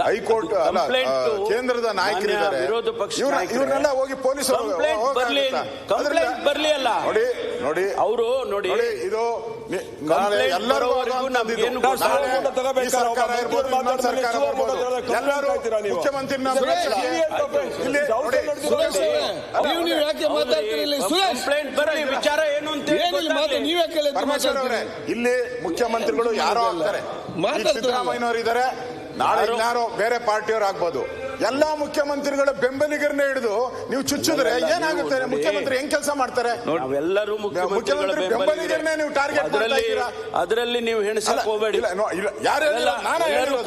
ಹೈಕೋರ್ಟ್ ಕೇಂದ್ರದ ನಾಯಕರಿದ್ದಾರೆ, ವಿರೋಧ ಪಕ್ಷ ಇವ್ರನ್ನೆಲ್ಲ ಹೋಗಿ ಪೊಲೀಸರು ಬರ್ಲಿ ಅಲ್ಲ. ನೋಡಿ ಅವರು ನೋಡಿ, ಇದು ಎಲ್ಲರೂ ಮುಖ್ಯಮಂತ್ರಿ ವಿಚಾರ ಏನು ಅಂತ ಇಲ್ಲಿ ಮುಖ್ಯಮಂತ್ರಿಗಳು ಯಾರೋ ಆಗ್ತಾರೆ. ಸಿದ್ದರಾಮಯ್ಯನವರು ಇದ್ದಾರೆ, ನಾಳೆ ಇನ್ನಾರೋ ಬೇರೆ ಪಾರ್ಟಿಯವರು ಆಗ್ಬೋದು. ಎಲ್ಲಾ ಮುಖ್ಯಮಂತ್ರಿಗಳ ಬೆಂಬಲಿಗರನ್ನ ಹಿಡಿದು ನೀವು ಚುಚ್ಚಿದ್ರೆ ಏನಾಗುತ್ತೆ? ಮುಖ್ಯಮಂತ್ರಿ ಹೆಂಗ್ ಕೆಲಸ ಮಾಡ್ತಾರೆ? ನಾವೆಲ್ಲರೂ ಮುಖ್ಯಮಂತ್ರಿ ಬೆಂಬಲಿಗರನ್ನೇ ನೀವು ಟಾರ್ಗೆಟ್ ಅದರಲ್ಲಿ ನೀವು ಹೆಣಸಕ್ ಹೋಗಬೇಡಿ. ಯಾರು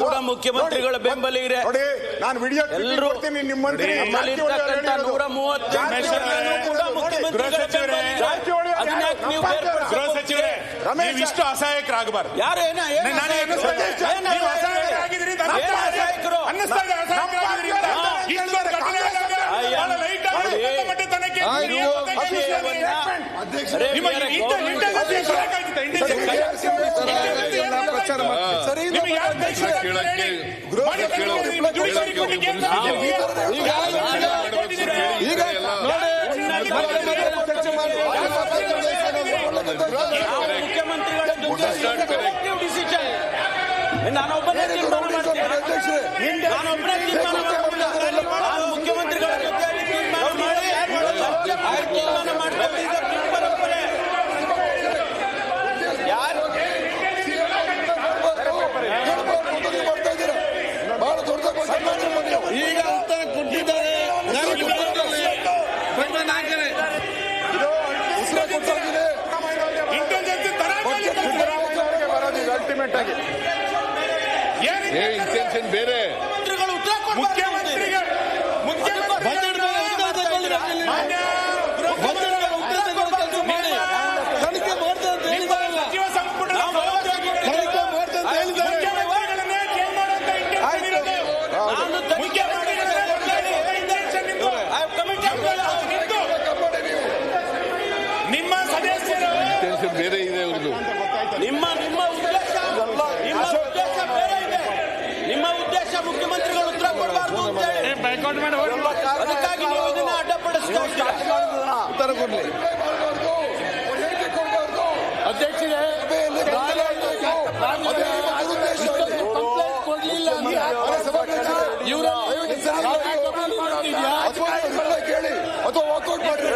ಕೂಡ ಮುಖ್ಯಮಂತ್ರಿಗಳ ಬೆಂಬಲಿಗರೇ ನೋಡಿ. ನಾನು ವಿಡಿಯೋ ಎಲ್ಲರೂ ನಿಮ್ಮ ಮಂತ್ರಿ 130 ಗೃಹ ಸಚಿವರೇ, ನೀವು ಇಷ್ಟು ಅಸಹಾಯಕರಾಗಬಾರ್ದು. ಯಾರು ಮುಖ್ಯಮಂತ್ರಿಗಳ ಡಿಸಿಷನ್ ನಾನೊಬ್ಬನೇ ತೀರ್ಮಾನ ಮಾಡ್ತೇನೆ. ಮುಖ್ಯಮಂತ್ರಿಗಳ ಜೊತೆಯಲ್ಲಿ ತೀರ್ಮಾನ ಮಾಡ್ತೇವೆ. ಪರಂಪರೆ ಯಾರು ಈಗ ಉತ್ತರ ಕೊಟ್ಟಿದ್ದಾರೆ. ಅಲ್ಟಿಮೇಟ್ ಆಗಿ ಇಂಟೆನ್ಷನ್ ಬೇರೆ. ತನಿಖೆ ಅದಕ್ಕಾಗಿ ನೀವು ಇದನ್ನ ಅಡ್ಡಪಡಿಸ್ತಾ ಇದ್ದೀರಾ? ಉತ್ತರ ಕೊಡ್ಲಿ ಅಧ್ಯಕ್ಷರೇ, ಕಂಪ್ಲೇಂಟ್ ಕೊಡ್ಲಿಲ್ಲ ಕೇಳಿ ಅಥವಾ ವಾಕೌಟ್ ಮಾಡ್ರಿ.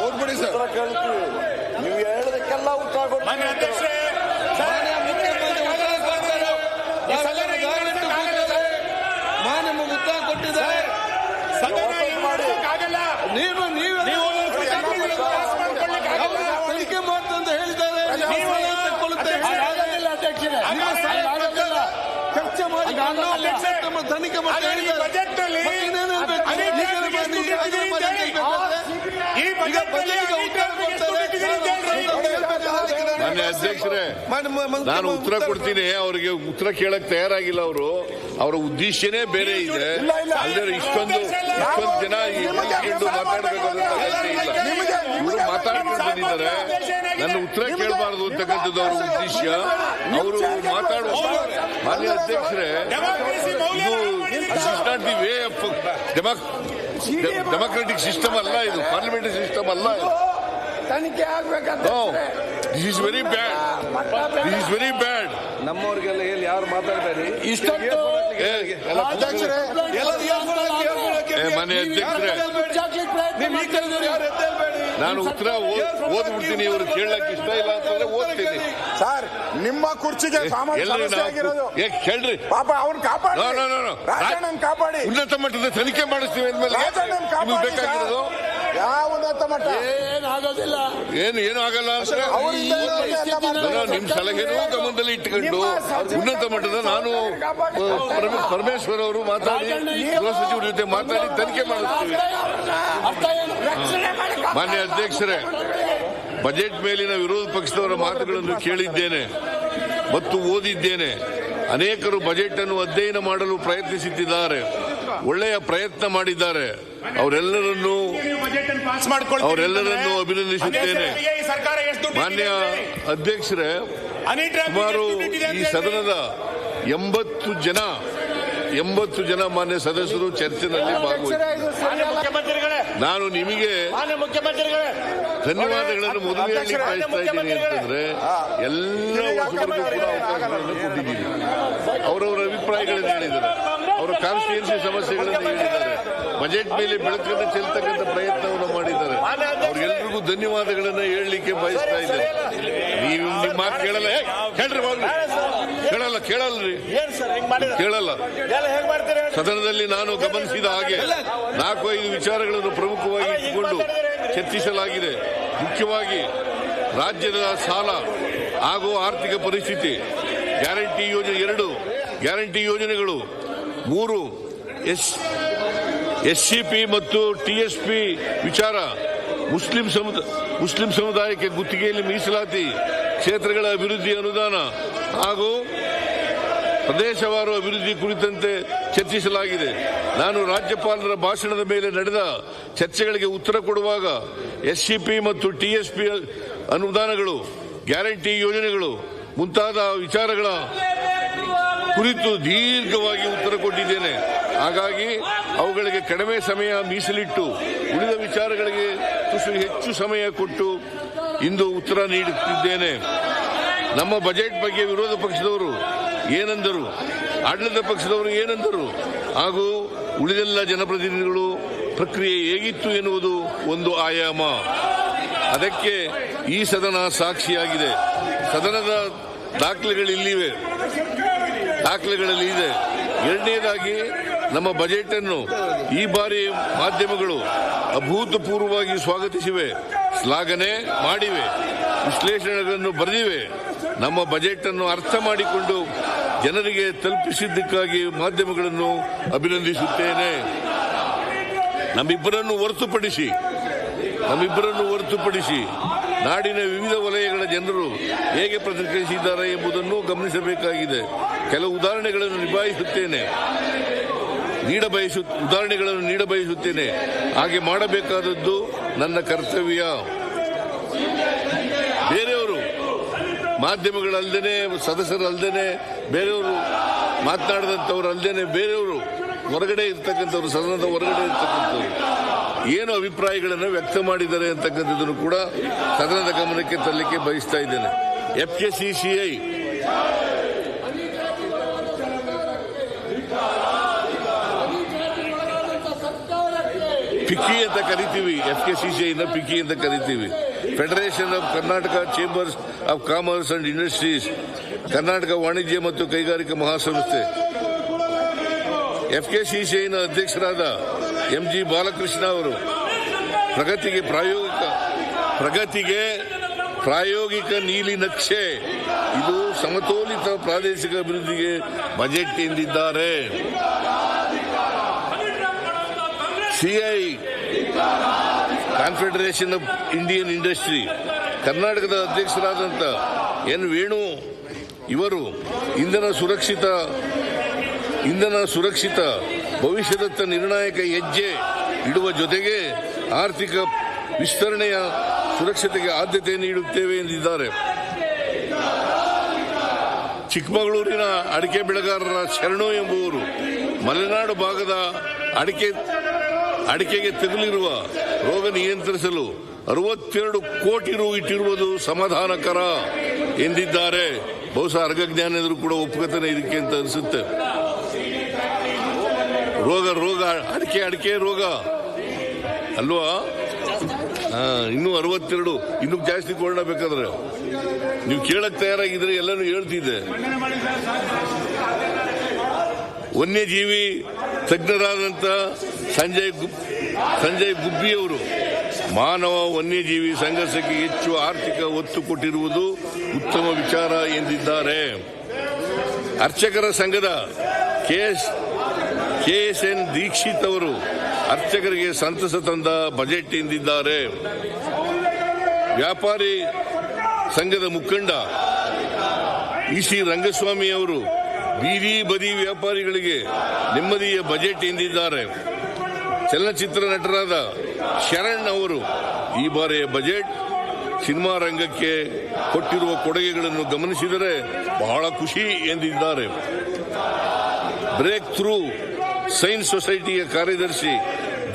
ಓದ್ಬಿಡಿ ಸರ್. ನೀವು ಹೇಳೋದಕ್ಕೆಲ್ಲ ಉತ್ತರ ಕೊಡ್ತೀವಿ. ಮಾನ್ಯ ಅಧ್ಯಕ್ಷರೇ, ಮಾನ್ಯ ಉತ್ತರ ಕೊಟ್ಟಿದ್ದಾರೆ. ತನಿಖೆ ಮಾಡ್ತಂತ ಹೇಳಿದ್ದಾರೆ. ಚರ್ಚೆ ಮಾಡಿ ತನಿಖೆ ಮಾಡಿ ಮಾನ್ಯ ಅಧ್ಯಕ್ಷರೇ, ನಾನು ಉತ್ತರ ಕೊಡ್ತೀನಿ. ಅವರಿಗೆ ಉತ್ತರ ಕೇಳಕ್ ತಯಾರಾಗಿಲ್ಲ. ಅವರ ಉದ್ದೇಶನೇ ಬೇರೆ ಇದೆ. ಅಲ್ಲದೆ ಇಷ್ಟೊಂದು ಜನ ಮಾತಾಡಬೇಕಾದಂತ ಅಗತ್ಯ ಇಲ್ಲ. ಇವರು ಮಾತಾಡ್ಕೊಂಡು ಬಂದಿದ್ದಾರೆ. ನನ್ನ ಉತ್ತರ ಕೇಳಬಾರದು ಅಂತಕ್ಕಂಥದ್ದು ಅವರ ಉದ್ದೇಶ. ಅವರು ಮಾತಾಡುವ ಮಾನ್ಯ ಅಧ್ಯಕ್ಷರೇ, ಇದು is not the way of democratic system ಅಲ್ಲ, ಇದು ಪಾರ್ಲಿಮೆಂಟರಿ ಸಿಸ್ಟಮ್ ಅಲ್ಲ. ತನಿಖೆ ಆಗ್ಬೇಕಂತ ದಿಸ್ ಇಸ್ ವೆರಿ ಬ್ಯಾಡ್. ನಮ್ಮವ್ರಿಗೆಲ್ಲ ಹೇಳಿ ಯಾರು ಮಾತಾಡಬೇಡಿ. ಇಷ್ಟೊಂದು ಮಾನ್ಯ ಅಧ್ಯಕ್ಷರೇ, ನಾನು ಉತ್ತರ ಓದ್ಬಿಡ್ತೀನಿ. ಇವರು ಕೇಳಕ್ ಇಷ್ಟ ಇಲ್ಲ ಅಂತಂದ್ರೆ ಓದ್ತೀನಿ. ಸರ್, ನಿಮ್ಮ ಕುರ್ಚಿಗೆ ಕೇಳ್ರಿ ಪಾಪ ಅವ್ನು ಕಾಪಾಡಿ, ರಾಜಣ್ಣನ್ ಕಾಪಾಡಿ. ಉನ್ನತ ಮಟ್ಟದ ತನಿಖೆ ಮಾಡಿಸ್ತೀವಿ ಅಂದ್ಮೇಲೆ ನಿಮ್ಗೆ ಬೇಕಾಗಿರೋದು ಯಾವ ಉನ್ನತ ಮಟ್ಟ? ಏನಾಗೋದಿಲ್ಲ, ಏನು ಆಗಲ್ಲ ಅಂದ್ರೆ ನಿಮ್ ಸಲಹೆನೂ ಗಮನದಲ್ಲಿ ಇಟ್ಟುಕೊಂಡು ಉನ್ನತ ಮಟ್ಟದ ನಾನು ಪರಮೇಶ್ವರ್ ಅವರು ಮಾತಾಡಿ ಗೃಹ ಸಚಿವರ ಜೊತೆ ಮಾತಾಡಿ ತನಿಖೆ ಮಾಡಿಸ್ತೀವಿ. ಮಾನ್ಯ ಅಧ್ಯಕ್ಷರೇ, ಬಜೆಟ್ ಮೇಲಿನ ವಿರೋಧ ಪಕ್ಷದವರ ಮಾತುಗಳನ್ನು ಕೇಳಿದ್ದೇನೆ ಮತ್ತು ಓದಿದ್ದೇನೆ. ಅನೇಕರು ಬಜೆಟ್ ಅನ್ನು ಅಧ್ಯಯನ ಮಾಡಲು ಪ್ರಯತ್ನಿಸುತ್ತಿದ್ದಾರೆ, ಒಳ್ಳೆಯ ಪ್ರಯತ್ನ ಮಾಡಿದ್ದಾರೆ. ಅವರೆಲ್ಲರನ್ನೂ ಅಭಿನಂದಿಸುತ್ತೇನೆ. ಮಾನ್ಯ ಅಧ್ಯಕ್ಷರೇ, ಸುಮಾರು ಈ ಸದನದ 80 ಜನ ಮಾನ್ಯ ಸದಸ್ಯರು ಚರ್ಚೆನಲ್ಲಿ ಭಾಗವಹಿಸಿದ್ದಾರೆ. ನಾನು ನಿಮಗೆ ಧನ್ಯವಾದಗಳನ್ನು ಮೊದಲನೆಯಾಗಿ ಬಯಸ್ತಾ ಇದ್ದೀನಿ. ಅಂತಂದ್ರೆ ಎಲ್ಲ ಹೊಸಬರಿಗೂ ಕೂಡ ಅವಕಾಶಗಳನ್ನು ಕೊಟ್ಟಿದ್ದೀನಿ. ಅವರವರ ಅಭಿಪ್ರಾಯಗಳನ್ನು ಹೇಳಿದ್ದಾರೆ, ಅವರ ಕಾನ್ಸ್ಟಿಟ್ಯೂನ್ಸಿ ಸಮಸ್ಯೆಗಳನ್ನು ಹೇಳಿದ್ದಾರೆ, ಬಜೆಟ್ ಮೇಲೆ ಬೆಳಕನ್ನು ಚೆಲ್ತಕ್ಕಂಥ ಪ್ರಯತ್ನವನ್ನು ಮಾಡಿದ್ದಾರೆ. ಅವ್ರಿಗೆಲ್ರಿಗೂ ಧನ್ಯವಾದಗಳನ್ನು ಹೇಳಲಿಕ್ಕೆ ಬಯಸ್ತಾ ಇದ್ದೇನೆ. ನೀವು ನಿಮ್ಮ ಮಾತು ಕೇಳಲ್ಲ, ಹೇಳ್ರಿ ಕೇಳಲ್ರಿ, ಕೇಳಲ್ಲ. ಸದನದಲ್ಲಿ ನಾನು ಗಮನಿಸಿದ ಹಾಗೆ 4-5 ವಿಚಾರಗಳನ್ನು ಪ್ರಮುಖವಾಗಿ ಇಟ್ಟುಕೊಂಡು ಚರ್ಚಿಸಲಾಗಿದೆ. ಮುಖ್ಯವಾಗಿ ರಾಜ್ಯದ ಸಾಲ ಹಾಗೂ ಆರ್ಥಿಕ ಪರಿಸ್ಥಿತಿ, ಗ್ಯಾರಂಟಿ ಯೋಜನೆ 2 ಗ್ಯಾರಂಟಿ ಯೋಜನೆಗಳು, 3 ಎಸ್ಸಿಪಿ ಮತ್ತು ಟಿಎಸ್ಪಿ ವಿಚಾರ, ಮುಸ್ಲಿಂ ಸಮುದಾಯಕ್ಕೆ ಗುತ್ತಿಗೆಯಲ್ಲಿ ಮೀಸಲಾತಿ, ಕ್ಷೇತ್ರಗಳ ಅಭಿವೃದ್ಧಿ ಅನುದಾನ ಹಾಗೂ ಪ್ರದೇಶವಾರು ಅಭಿವೃದ್ಧಿ ಕುರಿತಂತೆ ಚರ್ಚಿಸಲಾಗಿದೆ. ನಾನು ರಾಜ್ಯಪಾಲರ ಭಾಷಣದ ಮೇಲೆ ನಡೆದ ಚರ್ಚೆಗಳಿಗೆ ಉತ್ತರ ಕೊಡುವಾಗ ಎಸ್ಸಿಪಿ ಮತ್ತು ಟಿಎಸ್ಪಿ ಅನುದಾನಗಳು, ಗ್ಯಾರಂಟಿ ಯೋಜನೆಗಳು ಮುಂತಾದ ವಿಚಾರಗಳ ಕುರಿತು ದೀರ್ಘವಾಗಿ ಉತ್ತರ ಕೊಟ್ಟಿದ್ದೇನೆ. ಹಾಗಾಗಿ ಅವುಗಳಿಗೆ ಕಡಿಮೆ ಸಮಯ ಮೀಸಲಿಟ್ಟು ಉಳಿದ ವಿಚಾರಗಳಿಗೆ ತುಸು ಹೆಚ್ಚು ಸಮಯ ಕೊಟ್ಟು ಇಂದು ಉತ್ತರ ನೀಡುತ್ತಿದ್ದೇನೆ. ನಮ್ಮ ಬಜೆಟ್ ಬಗ್ಗೆ ವಿರೋಧ ಪಕ್ಷದವರು ಏನೆಂದರು, ಆಡಳಿತ ಪಕ್ಷದವರು ಏನೆಂದರು ಹಾಗೂ ಉಳಿದೆಲ್ಲ ಜನಪ್ರತಿನಿಧಿಗಳು ಪ್ರಕ್ರಿಯೆ ಹೇಗಿತ್ತು ಎನ್ನುವುದು ಒಂದು ಆಯಾಮ. ಅದಕ್ಕೆ ಈ ಸದನ ಸಾಕ್ಷಿಯಾಗಿದೆ. ಸದನದ ದಾಖಲೆಗಳಲ್ಲಿ ಇದೆ. ಎರಡನೇದಾಗಿ ನಮ್ಮ ಬಜೆಟ್ ಅನ್ನು ಈ ಬಾರಿ ಮಾಧ್ಯಮಗಳು ಅಭೂತಪೂರ್ವವಾಗಿ ಸ್ವಾಗತಿಸಿವೆ, ಶ್ಲಾಘನೆ ಮಾಡಿವೆ, ವಿಶ್ಲೇಷಣೆಗಳನ್ನು ಬರೆದಿವೆ. ನಮ್ಮ ಬಜೆಟ್ ಅನ್ನು ಅರ್ಥ ಮಾಡಿಕೊಂಡು ಜನರಿಗೆ ತಲುಪಿಸಿದ್ದಕ್ಕಾಗಿ ಮಾಧ್ಯಮಗಳನ್ನು ಅಭಿನಂದಿಸುತ್ತೇನೆ. ನಮ್ಮಿಬ್ಬರನ್ನು ಹೊರತುಪಡಿಸಿ ನಾಡಿನ ವಿವಿಧ ವಲಯಗಳ ಜನರು ಹೇಗೆ ಪ್ರತಿಕ್ರಿಯಿಸಿದ್ದಾರೆ ಎಂಬುದನ್ನು ಗಮನಿಸಬೇಕಾಗಿದೆ. ಕೆಲವು ಉದಾಹರಣೆಗಳನ್ನು ನೀಡಬಯಸುತ್ತೇನೆ. ಹಾಗೆ ಮಾಡಬೇಕಾದದ್ದು ನನ್ನ ಕರ್ತವ್ಯ. ಬೇರೆಯವರು ಮಾಧ್ಯಮಗಳಲ್ಲದೇನೆ, ಸದಸ್ಯರಲ್ಲದೇನೆ, ಬೇರೆಯವರು ಮಾತನಾಡಿದಂಥವ್ರು ಅಲ್ಲದೇನೆ ಬೇರೆಯವರು ಹೊರಗಡೆ ಇರ್ತಕ್ಕಂಥವ್ರು, ಸದನದ ಹೊರಗಡೆ ಇರ್ತಕ್ಕಂಥವ್ರು ಏನು ಅಭಿಪ್ರಾಯಗಳನ್ನು ವ್ಯಕ್ತ ಮಾಡಿದ್ದಾರೆ ಅಂತಕ್ಕಂಥದ್ದನ್ನು ಕೂಡ ಸದನದ ಗಮನಕ್ಕೆ ತರಲಿಕ್ಕೆ ಬಯಸ್ತಾ ಇದ್ದೇನೆ. FKCCI ಪಿಕ್ಕಿ ಅಂತ ಕರಿತೀವಿ, FKCCI ನ ಪಿಕ್ಕಿ ಅಂತ ಕರಿತೀವಿ. Federation of Karnataka chambers of commerce and industries, Karnataka ವಾಣಿಜ್ಯ ಮತ್ತು ಕೈಗಾರಿಕಾ ಮಹಾಸಂಸ್ಥೆ. FKCCI ನ ಅಧ್ಯಕ್ಷರಾದ MG ಬಾಲಕೃಷ್ಣ ಅವರು ಪ್ರಗತಿಗೆ ಪ್ರಾಯೋಗಿಕ ನೀಲಿ ನಕ್ಷೆ, ಇದು ಸಮತೋಲಿತ ಪ್ರಾದೇಶಿಕ ಅಭಿವೃದ್ಧಿಗೆ ಬಜೆಟ್ ಎಂದಿದ್ದಾರೆ. CI confederation of Indian industry, ಕರ್ನಾಟಕದ ಅಧ್ಯಕ್ಷರಾದಂಥ N ವೇಣು ಇವರು ಇಂಧನ ಸುರಕ್ಷಿತ ಭವಿಷ್ಯದತ್ತ ನಿರ್ಣಾಯಕ ಹೆಜ್ಜೆ ಇಡುವ ಜೊತೆಗೆ ಆರ್ಥಿಕ ವಿಸ್ತರಣೆಯ ಸುರಕ್ಷತೆಗೆ ಆದ್ಯತೆ ನೀಡುತ್ತೇವೆ ಎಂದಿದ್ದಾರೆ. ಚಿಕ್ಕಮಗಳೂರಿನ ಅಡಿಕೆ ಬೆಳೆಗಾರರ ಶರಣು ಎಂಬುವರು ಮಲೆನಾಡು ಭಾಗದ ಅಡಿಕೆಗೆ ತಗುಲಿರುವ ರೋಗ ನಿಯಂತ್ರಿಸಲು 62 ಕೋಟಿ ರು ಇಟ್ಟಿರುವುದು ಸಮಾಧಾನಕರ ಎಂದಿದ್ದಾರೆ. ಬಹುಶಃ ಅರ್ಗಜ್ಞಾನಿಗಳು ಕೂಡ ಒಪ್ಪುಗತನೆ ಇದಕ್ಕೆ ಅಂತ ಅನಿಸುತ್ತೆ. ರೋಗ ಅಡಿಕೆ ರೋಗ ಅಲ್ವಾ? ಇನ್ನೂ 62, ಇನ್ನೂ ಜಾಸ್ತಿ ಕೊಳ್ಳಬೇಕಾದ್ರೆ ನೀವು ಕೇಳಕ್ ತಯಾರಾಗಿದ್ರೆ ಎಲ್ಲಾನು ಹೇಳ್ತಿದ್ದೆ. ವನ್ಯಜೀವಿ ತಜ್ಞರಾದಂತ ಸಂಜಯ್ ಗುಬ್ಬಿಯವರು ಮಾನವ ವನ್ಯಜೀವಿ ಸಂಘರ್ಷಕ್ಕೆ ಹೆಚ್ಚು ಆರ್ಥಿಕ ಒತ್ತು ಕೊಟ್ಟಿರುವುದು ಉತ್ತಮ ವಿಚಾರ ಎಂದಿದ್ದಾರೆ. ಅರ್ಚಕರ ಸಂಘದ KSN ದೀಕ್ಷಿತ್ ಅವರು ಅರ್ಚಕರಿಗೆ ಸಂತಸ ತಂದ ಬಜೆಟ್ ಎಂದಿದ್ದಾರೆ. ವ್ಯಾಪಾರಿ ಸಂಘದ ಮುಖಂಡ EC ರಂಗಸ್ವಾಮಿ ಅವರು ಬೀದಿ ಬದಿ ವ್ಯಾಪಾರಿಗಳಿಗೆ ನೆಮ್ಮದಿಯ ಬಜೆಟ್ ಎಂದಿದ್ದಾರೆ. ಚಲನಚಿತ್ರ ನಟರಾದ ಶರಣ್ ಅವರು ಈ ಬಾರಿಯ ಬಜೆಟ್ ಸಿನಿಮಾ ರಂಗಕ್ಕೆ ಕೊಟ್ಟಿರುವ ಕೊಡುಗೆಗಳನ್ನು ಗಮನಿಸಿದರೆ ಬಹಳ ಖುಷಿ ಎಂದಿದ್ದಾರೆ. ಬ್ರೇಕ್ ಥ್ರೂ ಸೈನ್ಸ್ ಸೊಸೈಟಿಯ ಕಾರ್ಯದರ್ಶಿ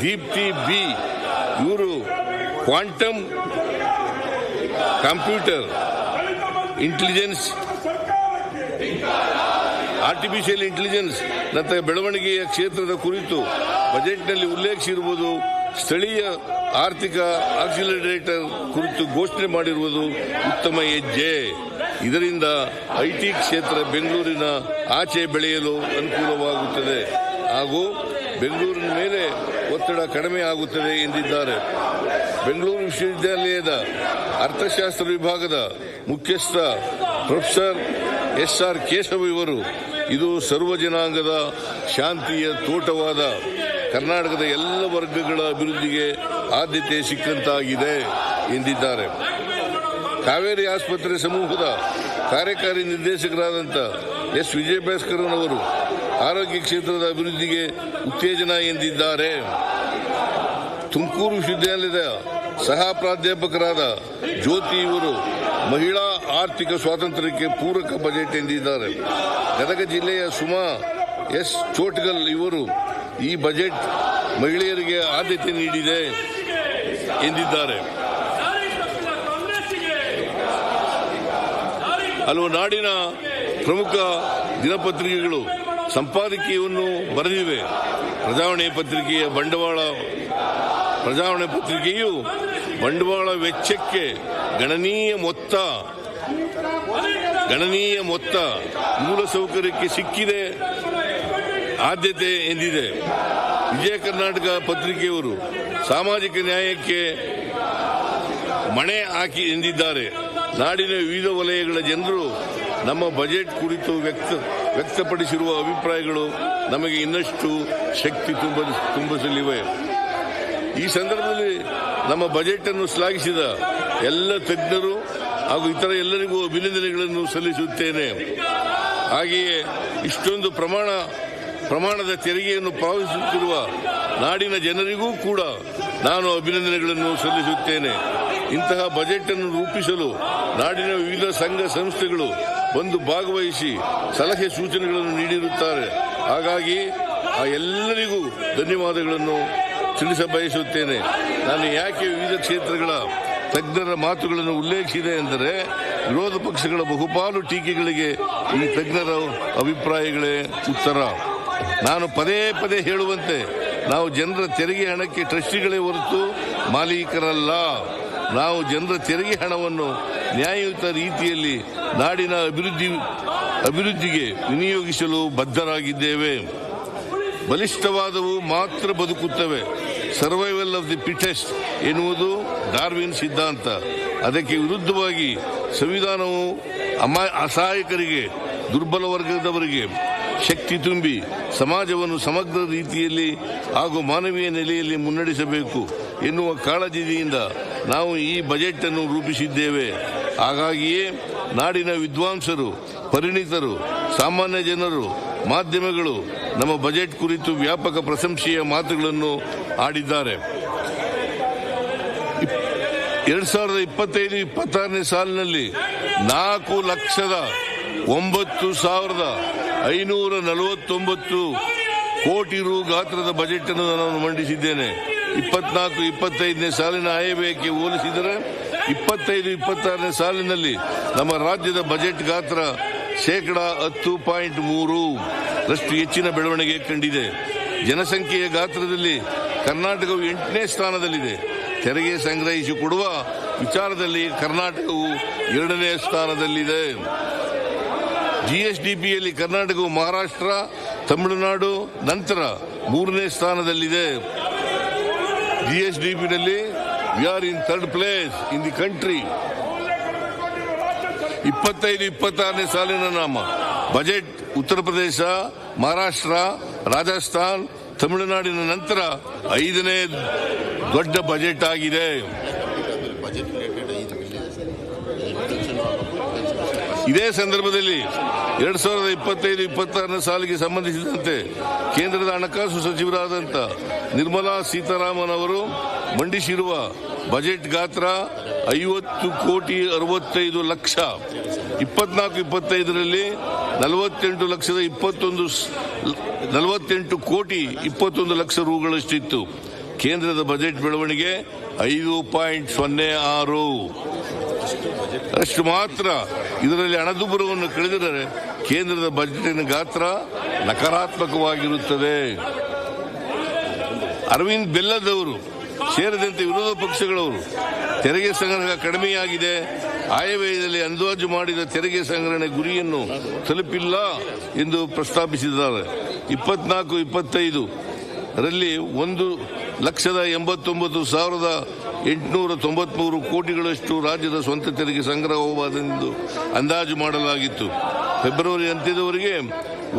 ದೀಪ್ತಿ B ಇವರು quantum computer intelligence, artificial intelligence ನಂತಹ ಬೆಳವಣಿಗೆಯ ಕ್ಷೇತ್ರದ ಕುರಿತು ಬಜೆಟ್ನಲ್ಲಿ ಉಲ್ಲೇಖಿಸಿರುವುದು, ಸ್ಥಳೀಯ ಆರ್ಥಿಕ ಆಕ್ಸಿಲರೇಟರ್ ಕುರಿತು ಘೋಷಣೆ ಮಾಡಿರುವುದು ಉತ್ತಮ ಹೆಜ್ಜೆ. ಇದರಿಂದ IT ಕ್ಷೇತ್ರ ಬೆಂಗಳೂರಿನ ಆಚೆ ಬೆಳೆಯಲು ಅನುಕೂಲವಾಗುತ್ತದೆ ಹಾಗೂ ಬೆಂಗಳೂರಿನ ಮೇಲೆ ಒತ್ತಡ ಕಡಿಮೆ ಆಗುತ್ತದೆ ಎಂದಿದ್ದಾರೆ. ಬೆಂಗಳೂರು ವಿಶ್ವವಿದ್ಯಾಲಯದ ಅರ್ಥಶಾಸ್ತ್ರ ವಿಭಾಗದ ಮುಖ್ಯಸ್ಥ ಪ್ರೊಫೆಸರ್ SR ಕೇಶವ್ ಇವರು ಇದು ಸರ್ವ ಜನಾಂಗದ ಶಾಂತಿಯ ತೋಟವಾದ ಕರ್ನಾಟಕದ ಎಲ್ಲ ವರ್ಗಗಳ ಅಭಿವೃದ್ಧಿಗೆ ಆದ್ಯತೆ ಸಿಕ್ಕಂತಾಗಿದೆ ಎಂದಿದ್ದಾರೆ. ಕಾವೇರಿ ಆಸ್ಪತ್ರೆ ಸಮೂಹದ ಕಾರ್ಯಕಾರಿ ನಿರ್ದೇಶಕರಾದಂಥ S ವಿಜಯಭಾಸ್ಕರ್ ಅವರು ಆರೋಗ್ಯ ಕ್ಷೇತ್ರದ ಅಭಿವೃದ್ಧಿಗೆ ಉತ್ತೇಜನ ಎಂದಿದ್ದಾರೆ. ತುಮಕೂರು ವಿಶ್ವವಿದ್ಯಾಲಯದ ಸಹ ಪ್ರಾಧ್ಯಾಪಕರಾದ ಜ್ಯೋತಿ ಇವರು ಮಹಿಳಾ ಆರ್ಥಿಕ ಸ್ವಾತಂತ್ರ್ಯಕ್ಕೆ ಪೂರಕ ಬಜೆಟ್ ಎಂದಿದ್ದಾರೆ. ಗದಗ ಜಿಲ್ಲೆಯ ಸುಮಾ S ಚೋಟ್ಗಲ್ ಇವರು ಈ ಬಜೆಟ್ ಮಹಿಳೆಯರಿಗೆ ಆದ್ಯತೆ ನೀಡಿದೆ ಎಂದಿದ್ದಾರೆ. ಹಲವು ನಾಡಿನ ಪ್ರಮುಖ ದಿನಪತ್ರಿಕೆಗಳು ಸಂಪಾದಕೀಯವನ್ನು ಬರೆದಿವೆ. ಪ್ರಜಾವಾಣಿ ಪತ್ರಿಕೆಯು ಬಂಡವಾಳ ವೆಚ್ಚಕ್ಕೆ ಗಣನೀಯ ಮೊತ್ತ ಮೂಲಸೌಕರ್ಯಕ್ಕೆ ಸಿಕ್ಕಿದೆ ಆದ್ಯತೆ ಎಂದಿದೆ. ವಿಜಯ ಕರ್ನಾಟಕ ಪತ್ರಿಕೆಯವರು ಸಾಮಾಜಿಕ ನ್ಯಾಯಕ್ಕೆ ಮಣೆ ಹಾಕಿ ಎಂದಿದ್ದಾರೆ. ನಾಡಿನ ವಿವಿಧ ವಲಯಗಳ ಜನರು ನಮ್ಮ ಬಜೆಟ್ ಕುರಿತು ವ್ಯಕ್ತಪಡಿಸಿರುವ ಅಭಿಪ್ರಾಯಗಳು ನಮಗೆ ಇನ್ನಷ್ಟು ಶಕ್ತಿ ತುಂಬಿಸಲಿವೆ. ಈ ಸಂದರ್ಭದಲ್ಲಿ ನಮ್ಮ ಬಜೆಟ್ ಅನ್ನು ಶ್ಲಾಘಿಸಿದ ಎಲ್ಲ ತಜ್ಞರು ಹಾಗೂ ಇತರ ಎಲ್ಲರಿಗೂ ಅಭಿನಂದನೆಗಳನ್ನು ಸಲ್ಲಿಸುತ್ತೇನೆ. ಹಾಗೆಯೇ ಇಷ್ಟೊಂದು ಪ್ರಮಾಣದ ತೆರಿಗೆಯನ್ನು ಪಾವತಿಸುತ್ತಿರುವ ನಾಡಿನ ಜನರಿಗೂ ಕೂಡ ನಾನು ಅಭಿನಂದನೆಗಳನ್ನು ಸಲ್ಲಿಸುತ್ತೇನೆ. ಇಂತಹ ಬಜೆಟ್ ಅನ್ನು ರೂಪಿಸಲು ನಾಡಿನ ವಿವಿಧ ಸಂಘ ಸಂಸ್ಥೆಗಳು ಬಂದು ಭಾಗವಹಿಸಿ ಸಲಹೆ ಸೂಚನೆಗಳನ್ನು ನೀಡಿರುತ್ತಾರೆ. ಹಾಗಾಗಿ ಆ ಎಲ್ಲರಿಗೂ ಧನ್ಯವಾದಗಳನ್ನು ತಿಳಿಸಬಯಸುತ್ತೇನೆ. ನಾನು ಯಾಕೆ ವಿವಿಧ ಕ್ಷೇತ್ರಗಳ ತಜ್ಞರ ಮಾತುಗಳನ್ನು ಉಲ್ಲೇಖಿಸಿದೆ ಎಂದರೆ, ವಿರೋಧ ಪಕ್ಷಗಳ ಬಹುಪಾಲು ಟೀಕೆಗಳಿಗೆ ಈ ತಜ್ಞರ ಅಭಿಪ್ರಾಯಗಳೇ ಉತ್ತರ. ನಾನು ಪದೇ ಪದೇ ಹೇಳುವಂತೆ, ನಾವು ಜನರ ತೆರಿಗೆ ಹಣಕ್ಕೆ ಟ್ರಸ್ಟಿಗಳೇ ಹೊರತು ಮಾಲೀಕರಲ್ಲ. ನಾವು ಜನರ ತೆರಿಗೆ ಹಣವನ್ನು ನ್ಯಾಯಯುತ ರೀತಿಯಲ್ಲಿ ನಾಡಿನ ಅಭಿವೃದ್ಧಿಗೆ ವಿನಿಯೋಗಿಸಲು ಬದ್ಧರಾಗಿದ್ದೇವೆ. ಬಲಿಷ್ಠವಾದವು ಮಾತ್ರ ಬದುಕುತ್ತವೆ. ಸರ್ವೈವಲ್ ಆಫ್ ದಿ ಫಿಟೆಸ್ಟ್ ಎನ್ನುವುದು ಡಾರ್ವಿನ್ ಸಿದ್ಧಾಂತ. ಅದಕ್ಕೆ ವಿರುದ್ಧವಾಗಿ ಸಂವಿಧಾನವು ಅಸಹಾಯಕರಿಗೆ, ದುರ್ಬಲ ವರ್ಗದವರಿಗೆ ಶಕ್ತಿ ತುಂಬಿ ಸಮಾಜವನ್ನು ಸಮಗ್ರ ರೀತಿಯಲ್ಲಿ ಹಾಗೂ ಮಾನವೀಯ ನೆಲೆಯಲ್ಲಿ ಮುನ್ನಡೆಸಬೇಕು ಎನ್ನುವ ಕಾಳಜಿಯಿಂದ ನಾವು ಈ ಬಜೆಟ್ ಅನ್ನು ರೂಪಿಸಿದ್ದೇವೆ. ಹಾಗಾಗಿಯೇ ನಾಡಿನ ವಿದ್ವಾಂಸರು, ಪರಿಣಿತರು, ಸಾಮಾನ್ಯ ಜನರು, ಮಾಧ್ಯಮಗಳು ನಮ್ಮ ಬಜೆಟ್ ಕುರಿತು ವ್ಯಾಪಕ ಪ್ರಶಂಸೆಯ ಮಾತುಗಳನ್ನು ಆಡಿದ್ದಾರೆ. 2025-26ನೇ ಸಾಲಿನಲ್ಲಿ 4,09,549 ಕೋಟಿ ರು ಗಾತ್ರದ ಬಜೆಟ್ ಅನ್ನು ನಾನು ಮಂಡಿಸಿದ್ದೇನೆ. 24-25ನೇ ಸಾಲಿನ ಆಯವ್ಯಯಕ್ಕೆ ಹೋಲಿಸಿದರೆ 25-26ನೇ ಸಾಲಿನಲ್ಲಿ ನಮ್ಮ ರಾಜ್ಯದ ಬಜೆಟ್ ಗಾತ್ರ 10.3% ಹೆಚ್ಚಿನ ಬೆಳವಣಿಗೆ ಕಂಡಿದೆ. ಜನಸಂಖ್ಯೆಯ ಗಾತ್ರದಲ್ಲಿ ಕರ್ನಾಟಕವು 8ನೇ ಸ್ಥಾನದಲ್ಲಿದೆ. ತೆರಿಗೆ ಸಂಗ್ರಹಿಸಿ ಕೊಡುವ ವಿಚಾರದಲ್ಲಿ ಕರ್ನಾಟಕವು 2ನೇ ಸ್ಥಾನದಲ್ಲಿದೆ. ಜಿಎಸ್ಡಿಪಿಯಲ್ಲಿ ಕರ್ನಾಟಕವು ಮಹಾರಾಷ್ಟ್ರ, ತಮಿಳುನಾಡು ನಂತರ 3ನೇ ಸ್ಥಾನದಲ್ಲಿದೆ. ಜಿಎಸ್ಡಿಪಿನಲ್ಲಿ we are in 3rd place in the country. 25-26ನೇ ಸಾಲಿನ ನಮ್ಮ ಬಜೆಟ್ ಉತ್ತರ ಪ್ರದೇಶ, ಮಹಾರಾಷ್ಟ್ರ, ರಾಜಸ್ಥಾನ್, ತಮಿಳುನಾಡಿನ ನಂತರ 5ನೇ ದೊಡ್ಡ ಬಜೆಟ್ ಆಗಿದೆ. ಇದೇ ಸಂದರ್ಭದಲ್ಲಿ 2025-26ನೇ ಸಾಲಿಗೆ ಸಂಬಂಧಿಸಿದಂತೆ ಕೇಂದ್ರದ ಹಣಕಾಸು ಸಚಿವರಾದಂಥ ನಿರ್ಮಲಾ ಸೀತಾರಾಮನ್ ಅವರು ಮಂಡಿಸಿರುವ ಬಜೆಟ್ ಗಾತ್ರ 50,65,00,000. 24-25ರಲ್ಲಿ 48,21,21,00,000 ರೂಗಳಷ್ಟಿತ್ತು. ಕೇಂದ್ರದ ಬಜೆಟ್ ಬೆಳವಣಿಗೆ 5.06 ಅಷ್ಟು ಮಾತ್ರ. ಇದರಲ್ಲಿ ಹಣದುಬ್ಬರವನ್ನು ಕಳೆದರೆ ಕೇಂದ್ರದ ಬಜೆಟಿನ ಗಾತ್ರ ನಕಾರಾತ್ಮಕವಾಗಿರುತ್ತದೆ. ಅರವಿಂದ್ ಬೆಲ್ಲದವರು ಸೇರಿದಂತೆ ವಿರೋಧ ಪಕ್ಷಗಳವರು ತೆರಿಗೆ ಸಂಗ್ರಹ ಕಡಿಮೆಯಾಗಿದೆ, ಆಯವ್ಯಯದಲ್ಲಿ ಅಂದಾಜು ಮಾಡಿದ ತೆರಿಗೆ ಸಂಗ್ರಹಣೆ ಗುರಿಯನ್ನು ತಲುಪಿಲ್ಲ ಎಂದು ಪ್ರಸ್ತಾಪಿಸಿದ್ದಾರೆ. 24-25 ರಲ್ಲಿ 1,89,893 ಕೋಟಿಗಳಷ್ಟು ರಾಜ್ಯದ ಸ್ವಂತ ತೆರಿಗೆ ಸಂಗ್ರಹವಾದೆಂದು ಅಂದಾಜು ಮಾಡಲಾಗಿತ್ತು. ಫೆಬ್ರವರಿ ಅಂತ್ಯದವರೆಗೆ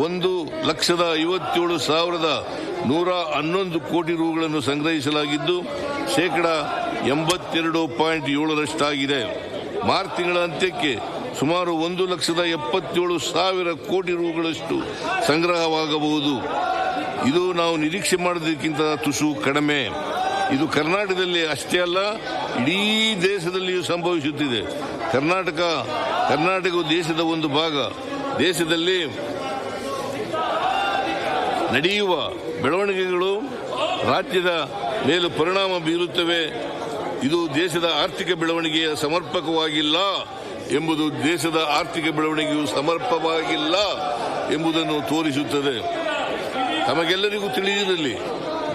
1,57,111 ಕೋಟಿ ರೂಗಳನ್ನು ಸಂಗ್ರಹಿಸಲಾಗಿದ್ದು ಶೇಕಡ 82.7% ಮಾರ್ಚ್ ತಿಂಗಳ ಅಂತ್ಯಕ್ಕೆ ಸುಮಾರು 1,77,000 ಕೋಟಿ ರೂಗಳಷ್ಟು ಸಂಗ್ರಹವಾಗಬಹುದು. ಇದು ನಾವು ನಿರೀಕ್ಷೆ ಮಾಡೋದಕ್ಕಿಂತ ತುಸು ಕಡಿಮೆ. ಇದು ಕರ್ನಾಟಕದಲ್ಲಿ ಅಷ್ಟೇ ಅಲ್ಲ, ಇಡೀ ದೇಶದಲ್ಲಿಯೂ ಸಂಭವಿಸುತ್ತಿದೆ. ಕರ್ನಾಟಕವು ದೇಶದ ಒಂದು ಭಾಗ. ದೇಶದಲ್ಲಿ ನಡೆಯುವ ಬೆಳವಣಿಗೆಗಳು ರಾಜ್ಯದ ಮೇಲೆ ಪರಿಣಾಮ ಬೀರುತ್ತವೆ. ಇದು ದೇಶದ ಆರ್ಥಿಕ ಬೆಳವಣಿಗೆಯ ಸಮರ್ಪಕವಾಗಿಲ್ಲ ಎಂಬುದು ದೇಶದ ಆರ್ಥಿಕ ಬೆಳವಣಿಗೆಯು ಸಮರ್ಪಕವಾಗಿಲ್ಲ ಎಂಬುದನ್ನು ತೋರಿಸುತ್ತದೆ. ತಮಗೆಲ್ಲರಿಗೂ ತಿಳಿದಿರಲಿ,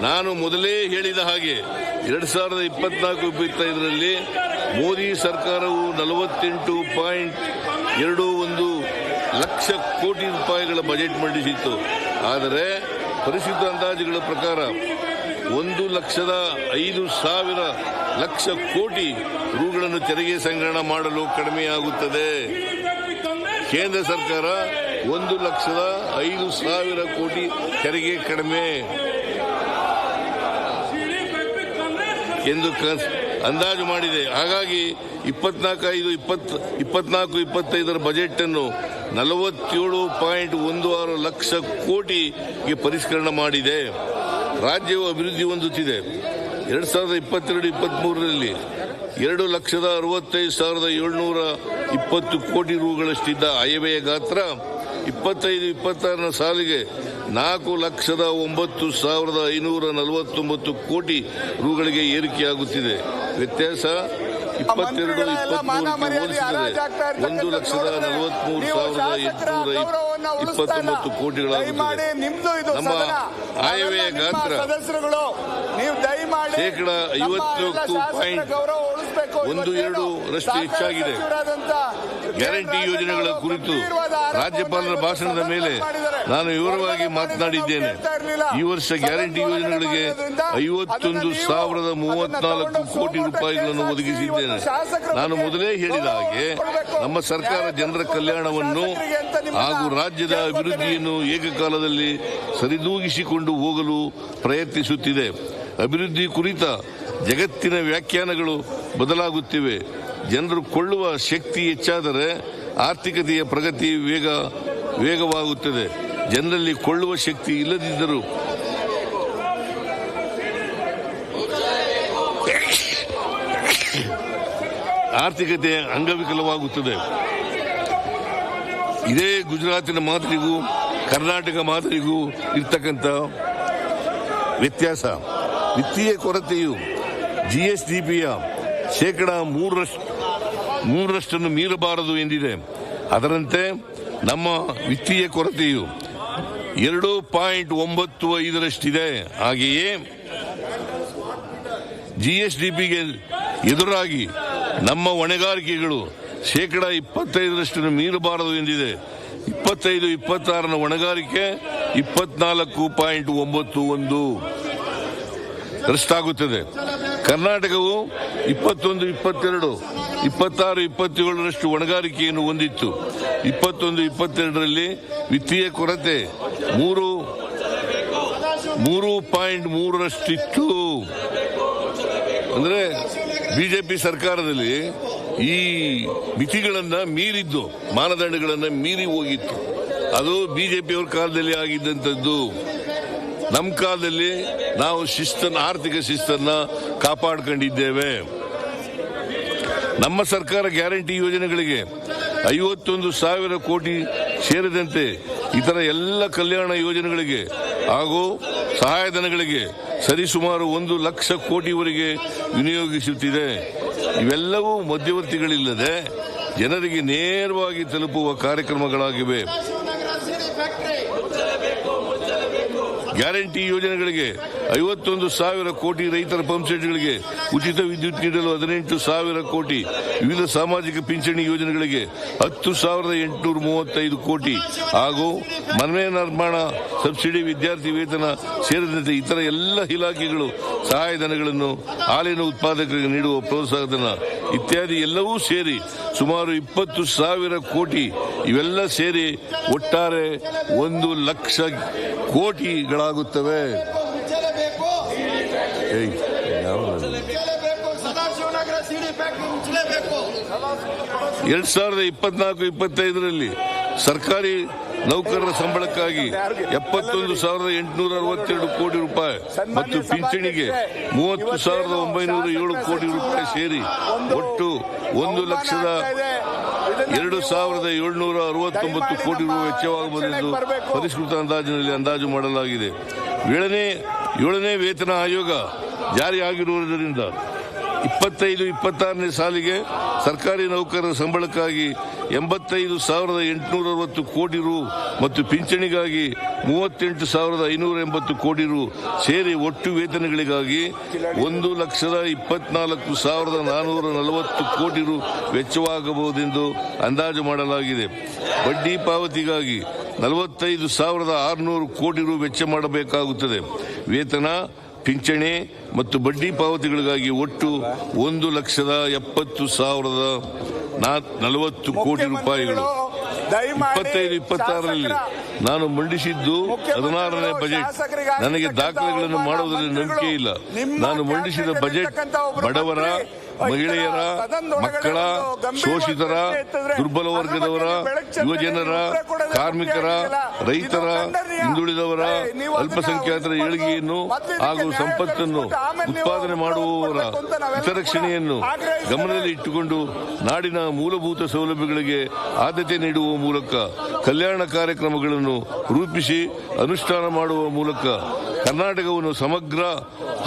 ನಾನು ಮೊದಲೇ ಹೇಳಿದ ಹಾಗೆ 2024-25ರಲ್ಲಿ ಮೋದಿ ಸರ್ಕಾರವು 48.21 ಲಕ್ಷ ಕೋಟಿ ರೂಪಾಯಿಗಳ ಬಜೆಟ್ ಮಂಡಿಸಿತ್ತು. ಆದರೆ ಪರಿಶುದ್ಧ ಅಂದಾಜುಗಳ ಪ್ರಕಾರ 1,05,000 ಕೋಟಿ ರೂಗಳನ್ನು ತೆರಿಗೆ ಸಂಗ್ರಹಣ ಮಾಡಲು ಕಡಿಮೆಯಾಗುತ್ತದೆ. ಕೇಂದ್ರ ಸರ್ಕಾರ 1,05,000 ಕೋಟಿ ತೆರಿಗೆ ಕಡಿಮೆ ಎಂದು ಅಂದಾಜು ಮಾಡಿದೆ. ಹಾಗಾಗಿ 24-25ರ ಬಜೆಟ್ ಅನ್ನು 47.16 ಲಕ್ಷ ಕೋಟಿಗೆ ಪರಿಷ್ಕರಣೆ ಮಾಡಿದೆ. ರಾಜ್ಯವು ಅಭಿವೃದ್ಧಿ ಹೊಂದುತ್ತಿದೆ. 2022-23ರಲ್ಲಿ 2,65,720 ಕೋಟಿ ರೂಗಳಷ್ಟಿದ್ದ ಆಯವ್ಯಯ ಗಾತ್ರ 25-26ರ ಸಾಲಿಗೆ 4,09,549 ಕೋಟಿ ರೂಗಳಿಗೆ ಏರಿಕೆಯಾಗುತ್ತಿದೆ. ವ್ಯತ್ಯಾಸ 22-23ಕ್ಕೆ ಹೋಲಿಸಿದರೆ 1,43,829 ಕೋಟಿಗಳಾಗುತ್ತದೆ. ನಮ್ಮ ಆಯವ್ಯಯ ಗಾತ್ರ ಶೇಕಡಾ 50.12% ಹೆಚ್ಚಾಗಿದೆ. ಗ್ಯಾರಂಟಿ ಯೋಜನೆಗಳ ಕುರಿತು ರಾಜ್ಯಪಾಲರ ಭಾಷಣದ ಮೇಲೆ ನಾನು ವಿವರವಾಗಿ ಮಾತನಾಡಿದ್ದೇನೆ. ಈ ವರ್ಷ ಗ್ಯಾರಂಟಿ ಯೋಜನೆಗಳಿಗೆ 51,034 ಕೋಟಿ ರೂಪಾಯಿಗಳನ್ನು ಒದಗಿಸಿದ್ದೇನೆ. ನಾನು ಮೊದಲೇ ಹೇಳಿದ ಹಾಗೆ ನಮ್ಮ ಸರ್ಕಾರ ಜನರ ಕಲ್ಯಾಣವನ್ನು ಹಾಗೂ ರಾಜ್ಯದ ಅಭಿವೃದ್ಧಿಯನ್ನು ಏಕಕಾಲದಲ್ಲಿ ಸರಿದೂಗಿಸಿಕೊಂಡು ಹೋಗಲು ಪ್ರಯತ್ನಿಸುತ್ತಿದೆ. ಅಭಿವೃದ್ಧಿ ಕುರಿತ ಜಗತ್ತಿನ ವ್ಯಾಖ್ಯಾನಗಳು ಬದಲಾಗುತ್ತಿವೆ. ಜನರು ಕೊಳ್ಳುವ ಶಕ್ತಿ ಹೆಚ್ಚಾದರೆ ಆರ್ಥಿಕತೆಯ ಪ್ರಗತಿ ವೇಗವಾಗುತ್ತದೆ. ಜನರಲ್ಲಿ ಕೊಳ್ಳುವ ಶಕ್ತಿ ಇಲ್ಲದಿದ್ದರೂ ಆರ್ಥಿಕತೆ ಅಂಗವಿಕಲವಾಗುತ್ತದೆ. ಇದೇ ಗುಜರಾತಿನ ಮಾದರಿಗೂ ಕರ್ನಾಟಕ ಮಾದರಿಗೂ ಇರ್ತಕ್ಕಂಥ ವ್ಯತ್ಯಾಸ. ವಿತ್ತೀಯ ಕೊರತೆಯು GSDPಯ ಶೇಕಡಾ 3% ಮೀರಬಾರದು ಎಂದಿದೆ. ಅದರಂತೆ ನಮ್ಮ ವಿತ್ತೀಯ ಕೊರತೆಯು 2.95ರಷ್ಟಿದೆ. ಹಾಗೆಯೇ GSDPಗೆ ಎದುರಾಗಿ ನಮ್ಮ ಹೊಣೆಗಾರಿಕೆಗಳು ಶೇಕಡಾ 25ರಷ್ಟು ಮೀರಬಾರದು ಎಂದಿದೆ. 25-26ರ ಹೊಣೆಗಾರಿಕೆ 24.91 ರಷ್ಟಾಗುತ್ತದೆ. ಕರ್ನಾಟಕವು 21-22, 26-27ರಷ್ಟು ಹೊಣೆಗಾರಿಕೆಯನ್ನು ಹೊಂದಿತ್ತು. 21-22ರಲ್ಲಿ ವಿತ್ತೀಯ ಕೊರತೆ 3.3ರಷ್ಟಿತ್ತು. ಅಂದರೆ ಬಿಜೆಪಿ ಸರ್ಕಾರದಲ್ಲಿ ಈ ಮಿತಿಗಳನ್ನ ಮೀರಿದ್ದು, ಮಾನದಂಡಗಳನ್ನ ಮೀರಿ ಹೋಗಿತ್ತು. ಅದು ಬಿಜೆಪಿಯವರ ಕಾಲದಲ್ಲಿ ಆಗಿದ್ದಂಥದ್ದು. ನಮ್ಮ ಕಾಲದಲ್ಲಿ ನಾವು ಆರ್ಥಿಕ ಶಿಸ್ತನ್ನ ಕಾಪಾಡಿಕೊಂಡಿದ್ದೇವೆ. ನಮ್ಮ ಸರ್ಕಾರ ಗ್ಯಾರಂಟಿ ಯೋಜನೆಗಳಿಗೆ 51,000 ಕೋಟಿ ಸೇರಿದಂತೆ ಇತರ ಎಲ್ಲ ಕಲ್ಯಾಣ ಯೋಜನೆಗಳಿಗೆ ಹಾಗೂ ಸಹಾಯಧನಗಳಿಗೆ ಸರಿಸುಮಾರು 1 ಲಕ್ಷ ಕೋಟಿವರೆಗೆ ವಿನಿಯೋಗಿಸುತ್ತಿದೆ. ಇವೆಲ್ಲವೂ ಮಧ್ಯವರ್ತಿಗಳಿಲ್ಲದೆ ಜನರಿಗೆ ನೇರವಾಗಿ ತಲುಪುವ ಕಾರ್ಯಕ್ರಮಗಳಾಗಿವೆ. ಗ್ಯಾರಂಟಿ ಯೋಜನೆಗಳಿಗೆ 51,000 ಕೋಟಿ, ರೈತರ ಪಂಪ್ಸೆಟ್ಗಳಿಗೆ ಉಚಿತ ವಿದ್ಯುತ್ ನೀಡಲು 18,000 ಕೋಟಿ, ವಿವಿಧ ಸಾಮಾಜಿಕ ಪಿಂಚಣಿ ಯೋಜನೆಗಳಿಗೆ 10,835 ಕೋಟಿ ಹಾಗೂ ಮನೆ ನಿರ್ಮಾಣ ಸಬ್ಸಿಡಿ, ವಿದ್ಯಾರ್ಥಿ ವೇತನ ಸೇರಿದಂತೆ ಇತರ ಎಲ್ಲ ಇಲಾಖೆಗಳು ಸಹಾಯಧನಗಳನ್ನು, ಹಾಲಿನ ಉತ್ಪಾದಕರಿಗೆ ನೀಡುವ ಪ್ರೋತ್ಸಾಹಧನ ಇತ್ಯಾದಿ ಎಲ್ಲವೂ ಸೇರಿ ಸುಮಾರು 20,000 ಕೋಟಿ. ಇವೆಲ್ಲ ಸೇರಿ ಒಟ್ಟಾರೆ 1 ಲಕ್ಷ ಕೋಟಿಗಳಾಗುತ್ತವೆ. 2024-25ರಲ್ಲಿ ಸರ್ಕಾರಿ ನೌಕರರ ಸಂಬಳಕ್ಕಾಗಿ 71,862 ಕೋಟಿ ರೂಪಾಯಿ ಮತ್ತು ಪಿಂಚಣಿಗೆ 30,907 ಕೋಟಿ ರೂಪಾಯಿ ಸೇರಿ ಒಟ್ಟು 1,02,769 ಕೋಟಿ ರೂಪಾಯಿ ವೆಚ್ಚವಾಗಬಹುದೆಂದು ಪರಿಷ್ಕೃತ ಅಂದಾಜಿನಲ್ಲಿ ಅಂದಾಜು ಮಾಡಲಾಗಿದೆ. ಏಳನೇ ವೇತನ ಆಯೋಗ ಜಾರಿಯಾಗಿರುವುದರಿಂದ 25-26ನೇ ಸಾಲಿಗೆ ಸರ್ಕಾರಿ ನೌಕರರ ಸಂಬಳಕ್ಕಾಗಿ 85,860 ಕೋಟಿ ರು ಮತ್ತು ಪಿಂಚಣಿಗಾಗಿ 38,580 ಕೋಟಿ ರು ಸೇರಿ ಒಟ್ಟು ವೇತನಗಳಿಗಾಗಿ 1,24,440 ಕೋಟಿ ರು ವೆಚ್ಚವಾಗಬಹುದೆಂದು ಅಂದಾಜು ಮಾಡಲಾಗಿದೆ. ಬಡ್ಡಿ ಪಾವತಿಗಾಗಿ 45,600 ಕೋಟಿ ರು ವೆಚ್ಚ ಮಾಡಬೇಕಾಗುತ್ತದೆ. ವೇತನ, ಪಿಂಚಣಿ ಮತ್ತು ಬಡ್ಡಿ ಪಾವತಿಗಳಿಗಾಗಿ ಒಟ್ಟು 1,70,40 ಕೋಟಿ ರೂಪಾಯಿಗಳು. 25-26ರಲ್ಲಿ ನಾನು ಮಂಡಿಸಿದ್ದು 16ನೇ ಬಜೆಟ್. ನನಗೆ ದಾಖಲೆಗಳನ್ನು ಮಾಡುವುದರಲ್ಲಿ ನಂಬಿಕೆ ಇಲ್ಲ. ನಾನು ಮಂಡಿಸಿದ ಬಜೆಟ್ ಬಡವರ ಮಹಿಳೆಯರ, ಮಕ್ಕಳ, ಶೋಷಿತರ, ದುರ್ಬಲ ವರ್ಗದವರ, ಯುವಜನರ, ಕಾರ್ಮಿಕರ, ರೈತರ, ಹಿಂದುಳಿದವರ, ಅಲ್ಪಸಂಖ್ಯಾತರ ಏಳಿಗೆಯನ್ನು ಹಾಗೂ ಸಂಪತ್ತನ್ನು ಉತ್ಪಾದನೆ ಮಾಡುವವರ ಹಿತರಕ್ಷಣೆಯನ್ನು ಗಮನದಲ್ಲಿ ಇಟ್ಟುಕೊಂಡು ನಾಡಿನ ಮೂಲಭೂತ ಸೌಲಭ್ಯಗಳಿಗೆ ಆದ್ಯತೆ ನೀಡುವ ಮೂಲಕ ಕಲ್ಯಾಣ ಕಾರ್ಯಕ್ರಮಗಳನ್ನು ರೂಪಿಸಿ ಅನುಷ್ಠಾನ ಮಾಡುವ ಮೂಲಕ ಕರ್ನಾಟಕವನ್ನು ಸಮಗ್ರ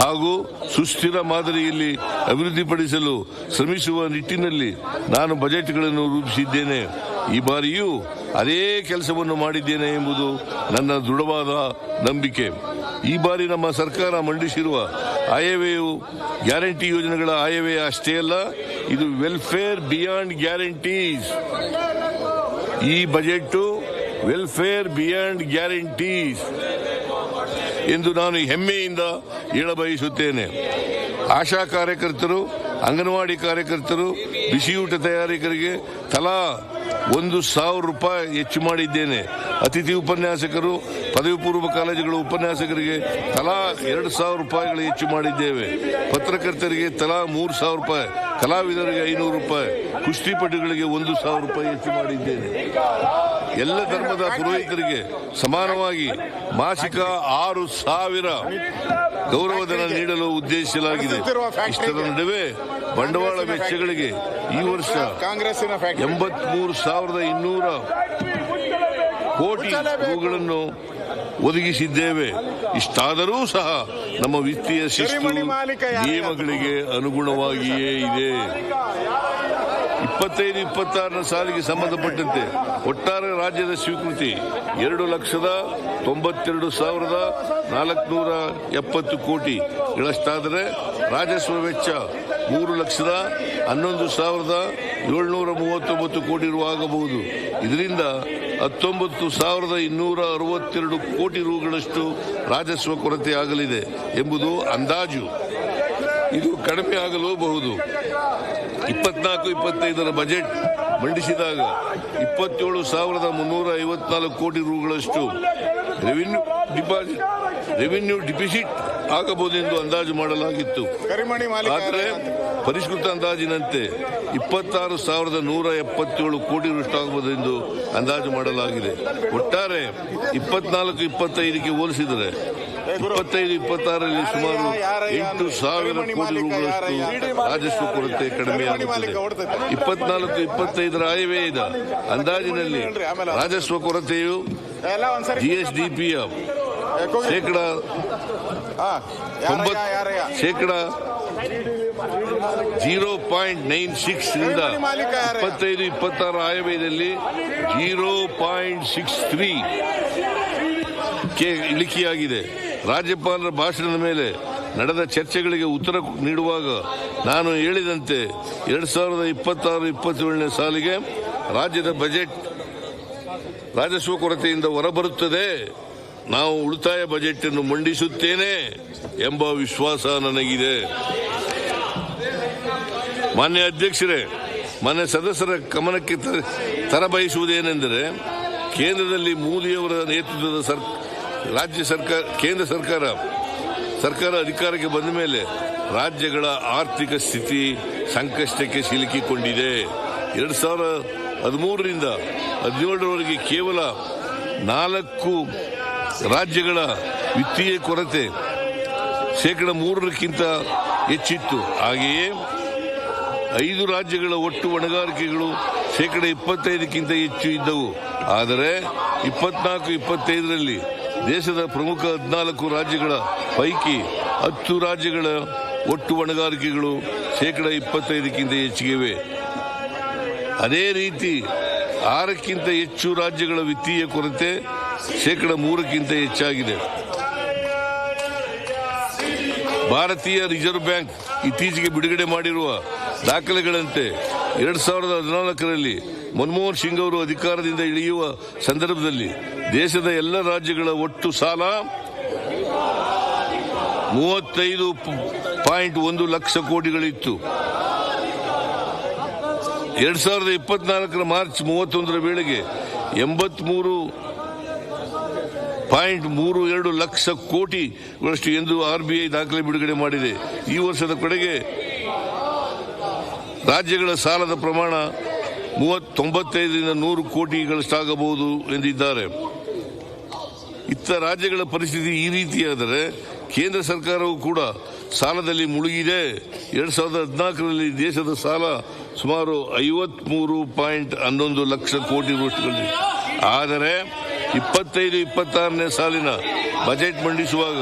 ಹಾಗೂ ಸುಸ್ಥಿರ ಮಾದರಿಯಲ್ಲಿ ಅಭಿವೃದ್ಧಿಪಡಿಸಲು ಶ್ರಮಿಸುವ ನಿಟ್ಟಿನಲ್ಲಿ ನಾನು ಬಜೆಟ್ಗಳನ್ನು ರೂಪಿಸಿದ್ದೇನೆ. ಈ ಬಾರಿಯೂ ಅದೇ ಕೆಲಸವನ್ನು ಮಾಡಿದ್ದೇನೆ ಎಂಬುದು ನನ್ನ ದೃಢವಾದ ನಂಬಿಕೆ. ಈ ಬಾರಿ ನಮ್ಮ ಸರ್ಕಾರ ಮಂಡಿಸಿರುವ ಆಯವ್ಯಯವು ಗ್ಯಾರಂಟಿ ಯೋಜನೆಗಳ ಆಯವ್ಯಯ ಅಷ್ಟೇ ಅಲ್ಲ, ಇದು ವೆಲ್ಫೇರ್ ಬಿಯಾಂಡ್ ಗ್ಯಾರಂಟೀಸ್. ಈ ಬಜೆಟ್ ವೆಲ್ಫೇರ್ ಬಿಯಾಂಡ್ ಗ್ಯಾರಂಟೀಸ್ ಎಂದು ನಾನು ಹೆಮ್ಮೆಯಿಂದ ಹೇಳಬಯಸುತ್ತೇನೆ. ಆಶಾ ಕಾರ್ಯಕರ್ತರು, ಅಂಗನವಾಡಿ ಕಾರ್ಯಕರ್ತರು, ಬಿಸಿಯೂಟ ತಯಾರಕರಿಗೆ ತಲಾ 1,000 ರೂಪಾಯಿ ಹೆಚ್ಚು ಮಾಡಿದ್ದೇನೆ. ಅತಿಥಿ ಉಪನ್ಯಾಸಕರು, ಪದವಿ ಪೂರ್ವ ಕಾಲೇಜುಗಳ ಉಪನ್ಯಾಸಕರಿಗೆ ತಲಾ 2,000 ರೂಪಾಯಿಗಳು ಹೆಚ್ಚು ಮಾಡಿದ್ದೇವೆ. ಪತ್ರಕರ್ತರಿಗೆ ತಲಾ 3,000 ರೂಪಾಯಿ, ಕಲಾವಿದರಿಗೆ 500 ರೂಪಾಯಿ, ಕುಸ್ತಿಪಟುಗಳಿಗೆ 1,000 ರೂಪಾಯಿ ಹೆಚ್ಚು ಮಾಡಿದ್ದೇನೆ. ಎಲ್ಲ ಧರ್ಮದ ಪುರೋಹಿತರಿಗೆ ಸಮಾನವಾಗಿ ಮಾಸಿಕ 6,000 ಗೌರವಧನ ನೀಡಲು ಉದ್ದೇಶಿಸಲಾಗಿದೆ. ಇಷ್ಟರ ನಡುವೆ ಬಂಡವಾಳ ವೆಚ್ಚಗಳಿಗೆ ಈ ವರ್ಷ 83,200 ಕೋಟಿ ರೂಗಳನ್ನು ಒದಗಿಸಿದ್ದೇವೆ. ಇಷ್ಟಾದರೂ ಸಹ ನಮ್ಮ ವಿತ್ತೀಯ ಶಿಸ್ತು ನಿಯಮಗಳಿಗೆ ಅನುಗುಣವಾಗಿಯೇ ಇದೆ. 25-26 ಸಾಲಿಗೆ ಸಂಬಂಧಪಟ್ಟಂತೆ ಒಟ್ಟಾರೆ ರಾಜ್ಯದ ಸ್ವೀಕೃತಿ 2,92,470 ಕೋಟಿಗಳಷ್ಟಾದರೆ ರಾಜಸ್ವ ವೆಚ್ಚ 3,11,739 ಕೋಟಿ ರು ಆಗಬಹುದು. ಇದರಿಂದ 19,262 ಕೋಟಿ ರೂಗಳಷ್ಟು ರಾಜಸ್ವ ಕೊರತೆ ಆಗಲಿದೆ ಎಂಬುದು ಅಂದಾಜು. ಇದು ಕಡಿಮೆ ಆಗಲೂಬಹುದು. 24-25 ಬಜೆಟ್ ಮಂಡಿಸಿದಾಗ 27,354 ಕೋಟಿ ರೂಗಳಷ್ಟು ರೆವಿನ್ಯೂ ಡಿಫಿಸಿಟ್ ಆಗಬಹುದೆಂದು ಅಂದಾಜು ಮಾಡಲಾಗಿತ್ತು. ಆದರೆ ಪರಿಷ್ಕೃತ ಅಂದಾಜಿನಂತೆ 26,177 ಕೋಟಿ ಆಗಬಹುದೆಂದು ಅಂದಾಜು ಮಾಡಲಾಗಿದೆ. ಒಟ್ಟಾರೆ 24-25ಗೆ ಹೋಲಿಸಿದರೆ 25-26ರಲ್ಲಿ ಸುಮಾರು 8,000 ಕೋಟಿ ರೂಗಳಷ್ಟು ರಾಜಸ್ವ ಕೊರತೆ ಕಡಿಮೆಯಾಗುತ್ತದೆ. 24-25ರ ಆಯವ್ಯಯದ ಅಂದಾಜಿನಲ್ಲಿ ರಾಜಸ್ವ ಕೊರತೆಯು ಜಿಎಸ್ಡಿಪಿಯ ಶೇಕಡ 0.96 ರಿಂದ 25-26 ಆಯವ್ಯಯದಲ್ಲಿ 0.63 ಕ್ಕೆ ಇಳಿಕೆಯಾಗಿದೆ. ರಾಜ್ಯಪಾಲರ ಭಾಷಣದ ಮೇಲೆ ನಡೆದ ಚರ್ಚೆಗಳಿಗೆ ಉತ್ತರ ನೀಡುವಾಗ ನಾನು ಹೇಳಿದಂತೆ 2026-27ನೇ ಸಾಲಿಗೆ ರಾಜ್ಯದ ಬಜೆಟ್ ರಾಜಸ್ವ ಕೊರತೆಯಿಂದ ಹೊರಬರುತ್ತದೆ. ನಾವು ಉಳಿತಾಯ ಬಜೆಟ್ ಅನ್ನು ಮಂಡಿಸುತ್ತೇನೆ ಎಂಬ ವಿಶ್ವಾಸ ನನಗಿದೆ. ಮಾನ್ಯ ಅಧ್ಯಕ್ಷರೇ, ಮಾನ್ಯ ಸದಸ್ಯರ ಗಮನಕ್ಕೆ ತರಬಯಸುವುದೇನೆಂದರೆ, ಕೇಂದ್ರದಲ್ಲಿ ಮೋದಿಯವರ ನೇತೃತ್ವದ ಕೇಂದ್ರ ಸರ್ಕಾರ ಅಧಿಕಾರಕ್ಕೆ ಬಂದ ಮೇಲೆ ರಾಜ್ಯಗಳ ಆರ್ಥಿಕ ಸ್ಥಿತಿ ಸಂಕಷ್ಟಕ್ಕೆ ಸಿಲುಕಿಕೊಂಡಿದೆ. 2013ರಿಂದ 2017ರವರೆಗೆ ಕೇವಲ 4 ರಾಜ್ಯಗಳ ವಿತ್ತೀಯ ಕೊರತೆ ಶೇಕಡ 3ಕ್ಕಿಂತ ಹೆಚ್ಚಿತ್ತು. ಹಾಗೆಯೇ 5 ರಾಜ್ಯಗಳ ಒಟ್ಟು ಹೊಣೆಗಾರಿಕೆಗಳು ಶೇಕಡ 25ಕ್ಕಿಂತ ಹೆಚ್ಚು ಇದ್ದವು. ಆದರೆ 24-25ರಲ್ಲಿ ದೇಶದ ಪ್ರಮುಖ 14 ರಾಜ್ಯಗಳ ಪೈಕಿ 10 ರಾಜ್ಯಗಳ ಒಟ್ಟು ಹೊಣೆಗಾರಿಕೆಗಳು ಶೇಕಡ 25ಕ್ಕಿಂತ ಹೆಚ್ಚಿಗಿವೆ. ಅದೇ ರೀತಿ 6ಕ್ಕಿಂತ ಹೆಚ್ಚು ರಾಜ್ಯಗಳ ವಿತ್ತೀಯ ಕೊರತೆ ಶೇಕಡ 3ಕ್ಕಿಂತ ಹೆಚ್ಚಾಗಿದೆ. ಭಾರತೀಯ ರಿಸರ್ವ್ ಬ್ಯಾಂಕ್ ಇತ್ತೀಚೆಗೆ ಬಿಡುಗಡೆ ಮಾಡಿರುವ ದಾಖಲೆಗಳಂತೆ 2014ರಲ್ಲಿ ಮನಮೋಹನ್ ಸಿಂಗ್ ಅವರು ಅಧಿಕಾರದಿಂದ ಇಳಿಯುವ ಸಂದರ್ಭದಲ್ಲಿ ದೇಶದ ಎಲ್ಲ ರಾಜ್ಯಗಳ ಒಟ್ಟು ಸಾಲ 35.1 ಲಕ್ಷ ಕೋಟಿಗಳಿತ್ತು. 2024ರ ಮಾರ್ಚ್ 31ರ ವೇಳೆಗೆ 83.32 ಲಕ್ಷ ಕೋಟಿಗಳಷ್ಟು ಎಂದು ಆರ್ಬಿಐ ದಾಖಲೆ ಬಿಡುಗಡೆ ಮಾಡಿದೆ. ಈ ವರ್ಷದ ಕಡೆಗೆ ರಾಜ್ಯಗಳ ಸಾಲದ ಪ್ರಮಾಣ 95ರಿಂದ 100 ಕೋಟಿಗಳಷ್ಟಾಗಬಹುದು ಎಂದಿದ್ದಾರೆ. ಇತ್ತ ರಾಜ್ಯಗಳ ಪರಿಸ್ಥಿತಿ ಈ ರೀತಿಯಾದರೆ ಕೇಂದ್ರ ಸರ್ಕಾರವು ಕೂಡ ಸಾಲದಲ್ಲಿ ಮುಳುಗಿದೆ. 2014ರಲ್ಲಿ ದೇಶದ ಸಾಲ ಸುಮಾರು 53.11 ಲಕ್ಷ ಕೋಟಿ ರೂಪಾಯಿಗಳಿದೆ. ಆದರೆ 25-26ನೇ ಸಾಲಿನ ಬಜೆಟ್ ಮಂಡಿಸುವಾಗ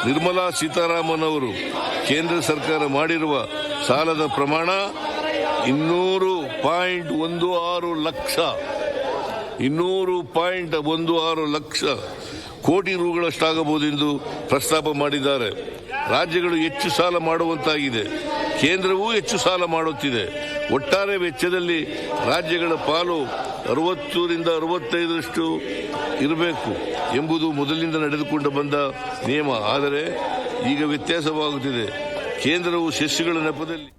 ನಿರ್ಮಲಾ ಸೀತಾರಾಮನ್ ಅವರು ಕೇಂದ್ರ ಸರ್ಕಾರ ಮಾಡಿರುವ ಸಾಲದ ಪ್ರಮಾಣ 200.16 ಲಕ್ಷ 200.16 ಲಕ್ಷ ಕೋಟಿ ರೂಗಳಷ್ಟಾಗಬಹುದೆಂದು ಪ್ರಸ್ತಾಪ ಮಾಡಿದ್ದಾರೆ. ರಾಜ್ಯಗಳು ಹೆಚ್ಚು ಸಾಲ ಮಾಡುವಂತಾಗಿದೆ, ಕೇಂದ್ರವೂ ಹೆಚ್ಚು ಸಾಲ ಮಾಡುತ್ತಿದೆ. ಒಟ್ಟಾರೆ ವೆಚ್ಚದಲ್ಲಿ ರಾಜ್ಯಗಳ ಪಾಲು 60ರಿಂದ 65ರಷ್ಟು ಇರಬೇಕು ಎಂಬುದು ಮೊದಲಿನಿಂದ ನಡೆದುಕೊಂಡು ಬಂದ ನಿಯಮ. ಆದರೆ ಈಗ ವ್ಯತ್ಯಾಸವಾಗುತ್ತಿದೆ. ಕೇಂದ್ರವು ಸೆಸ್ಸುಗಳ ನೆಪದಲ್ಲಿ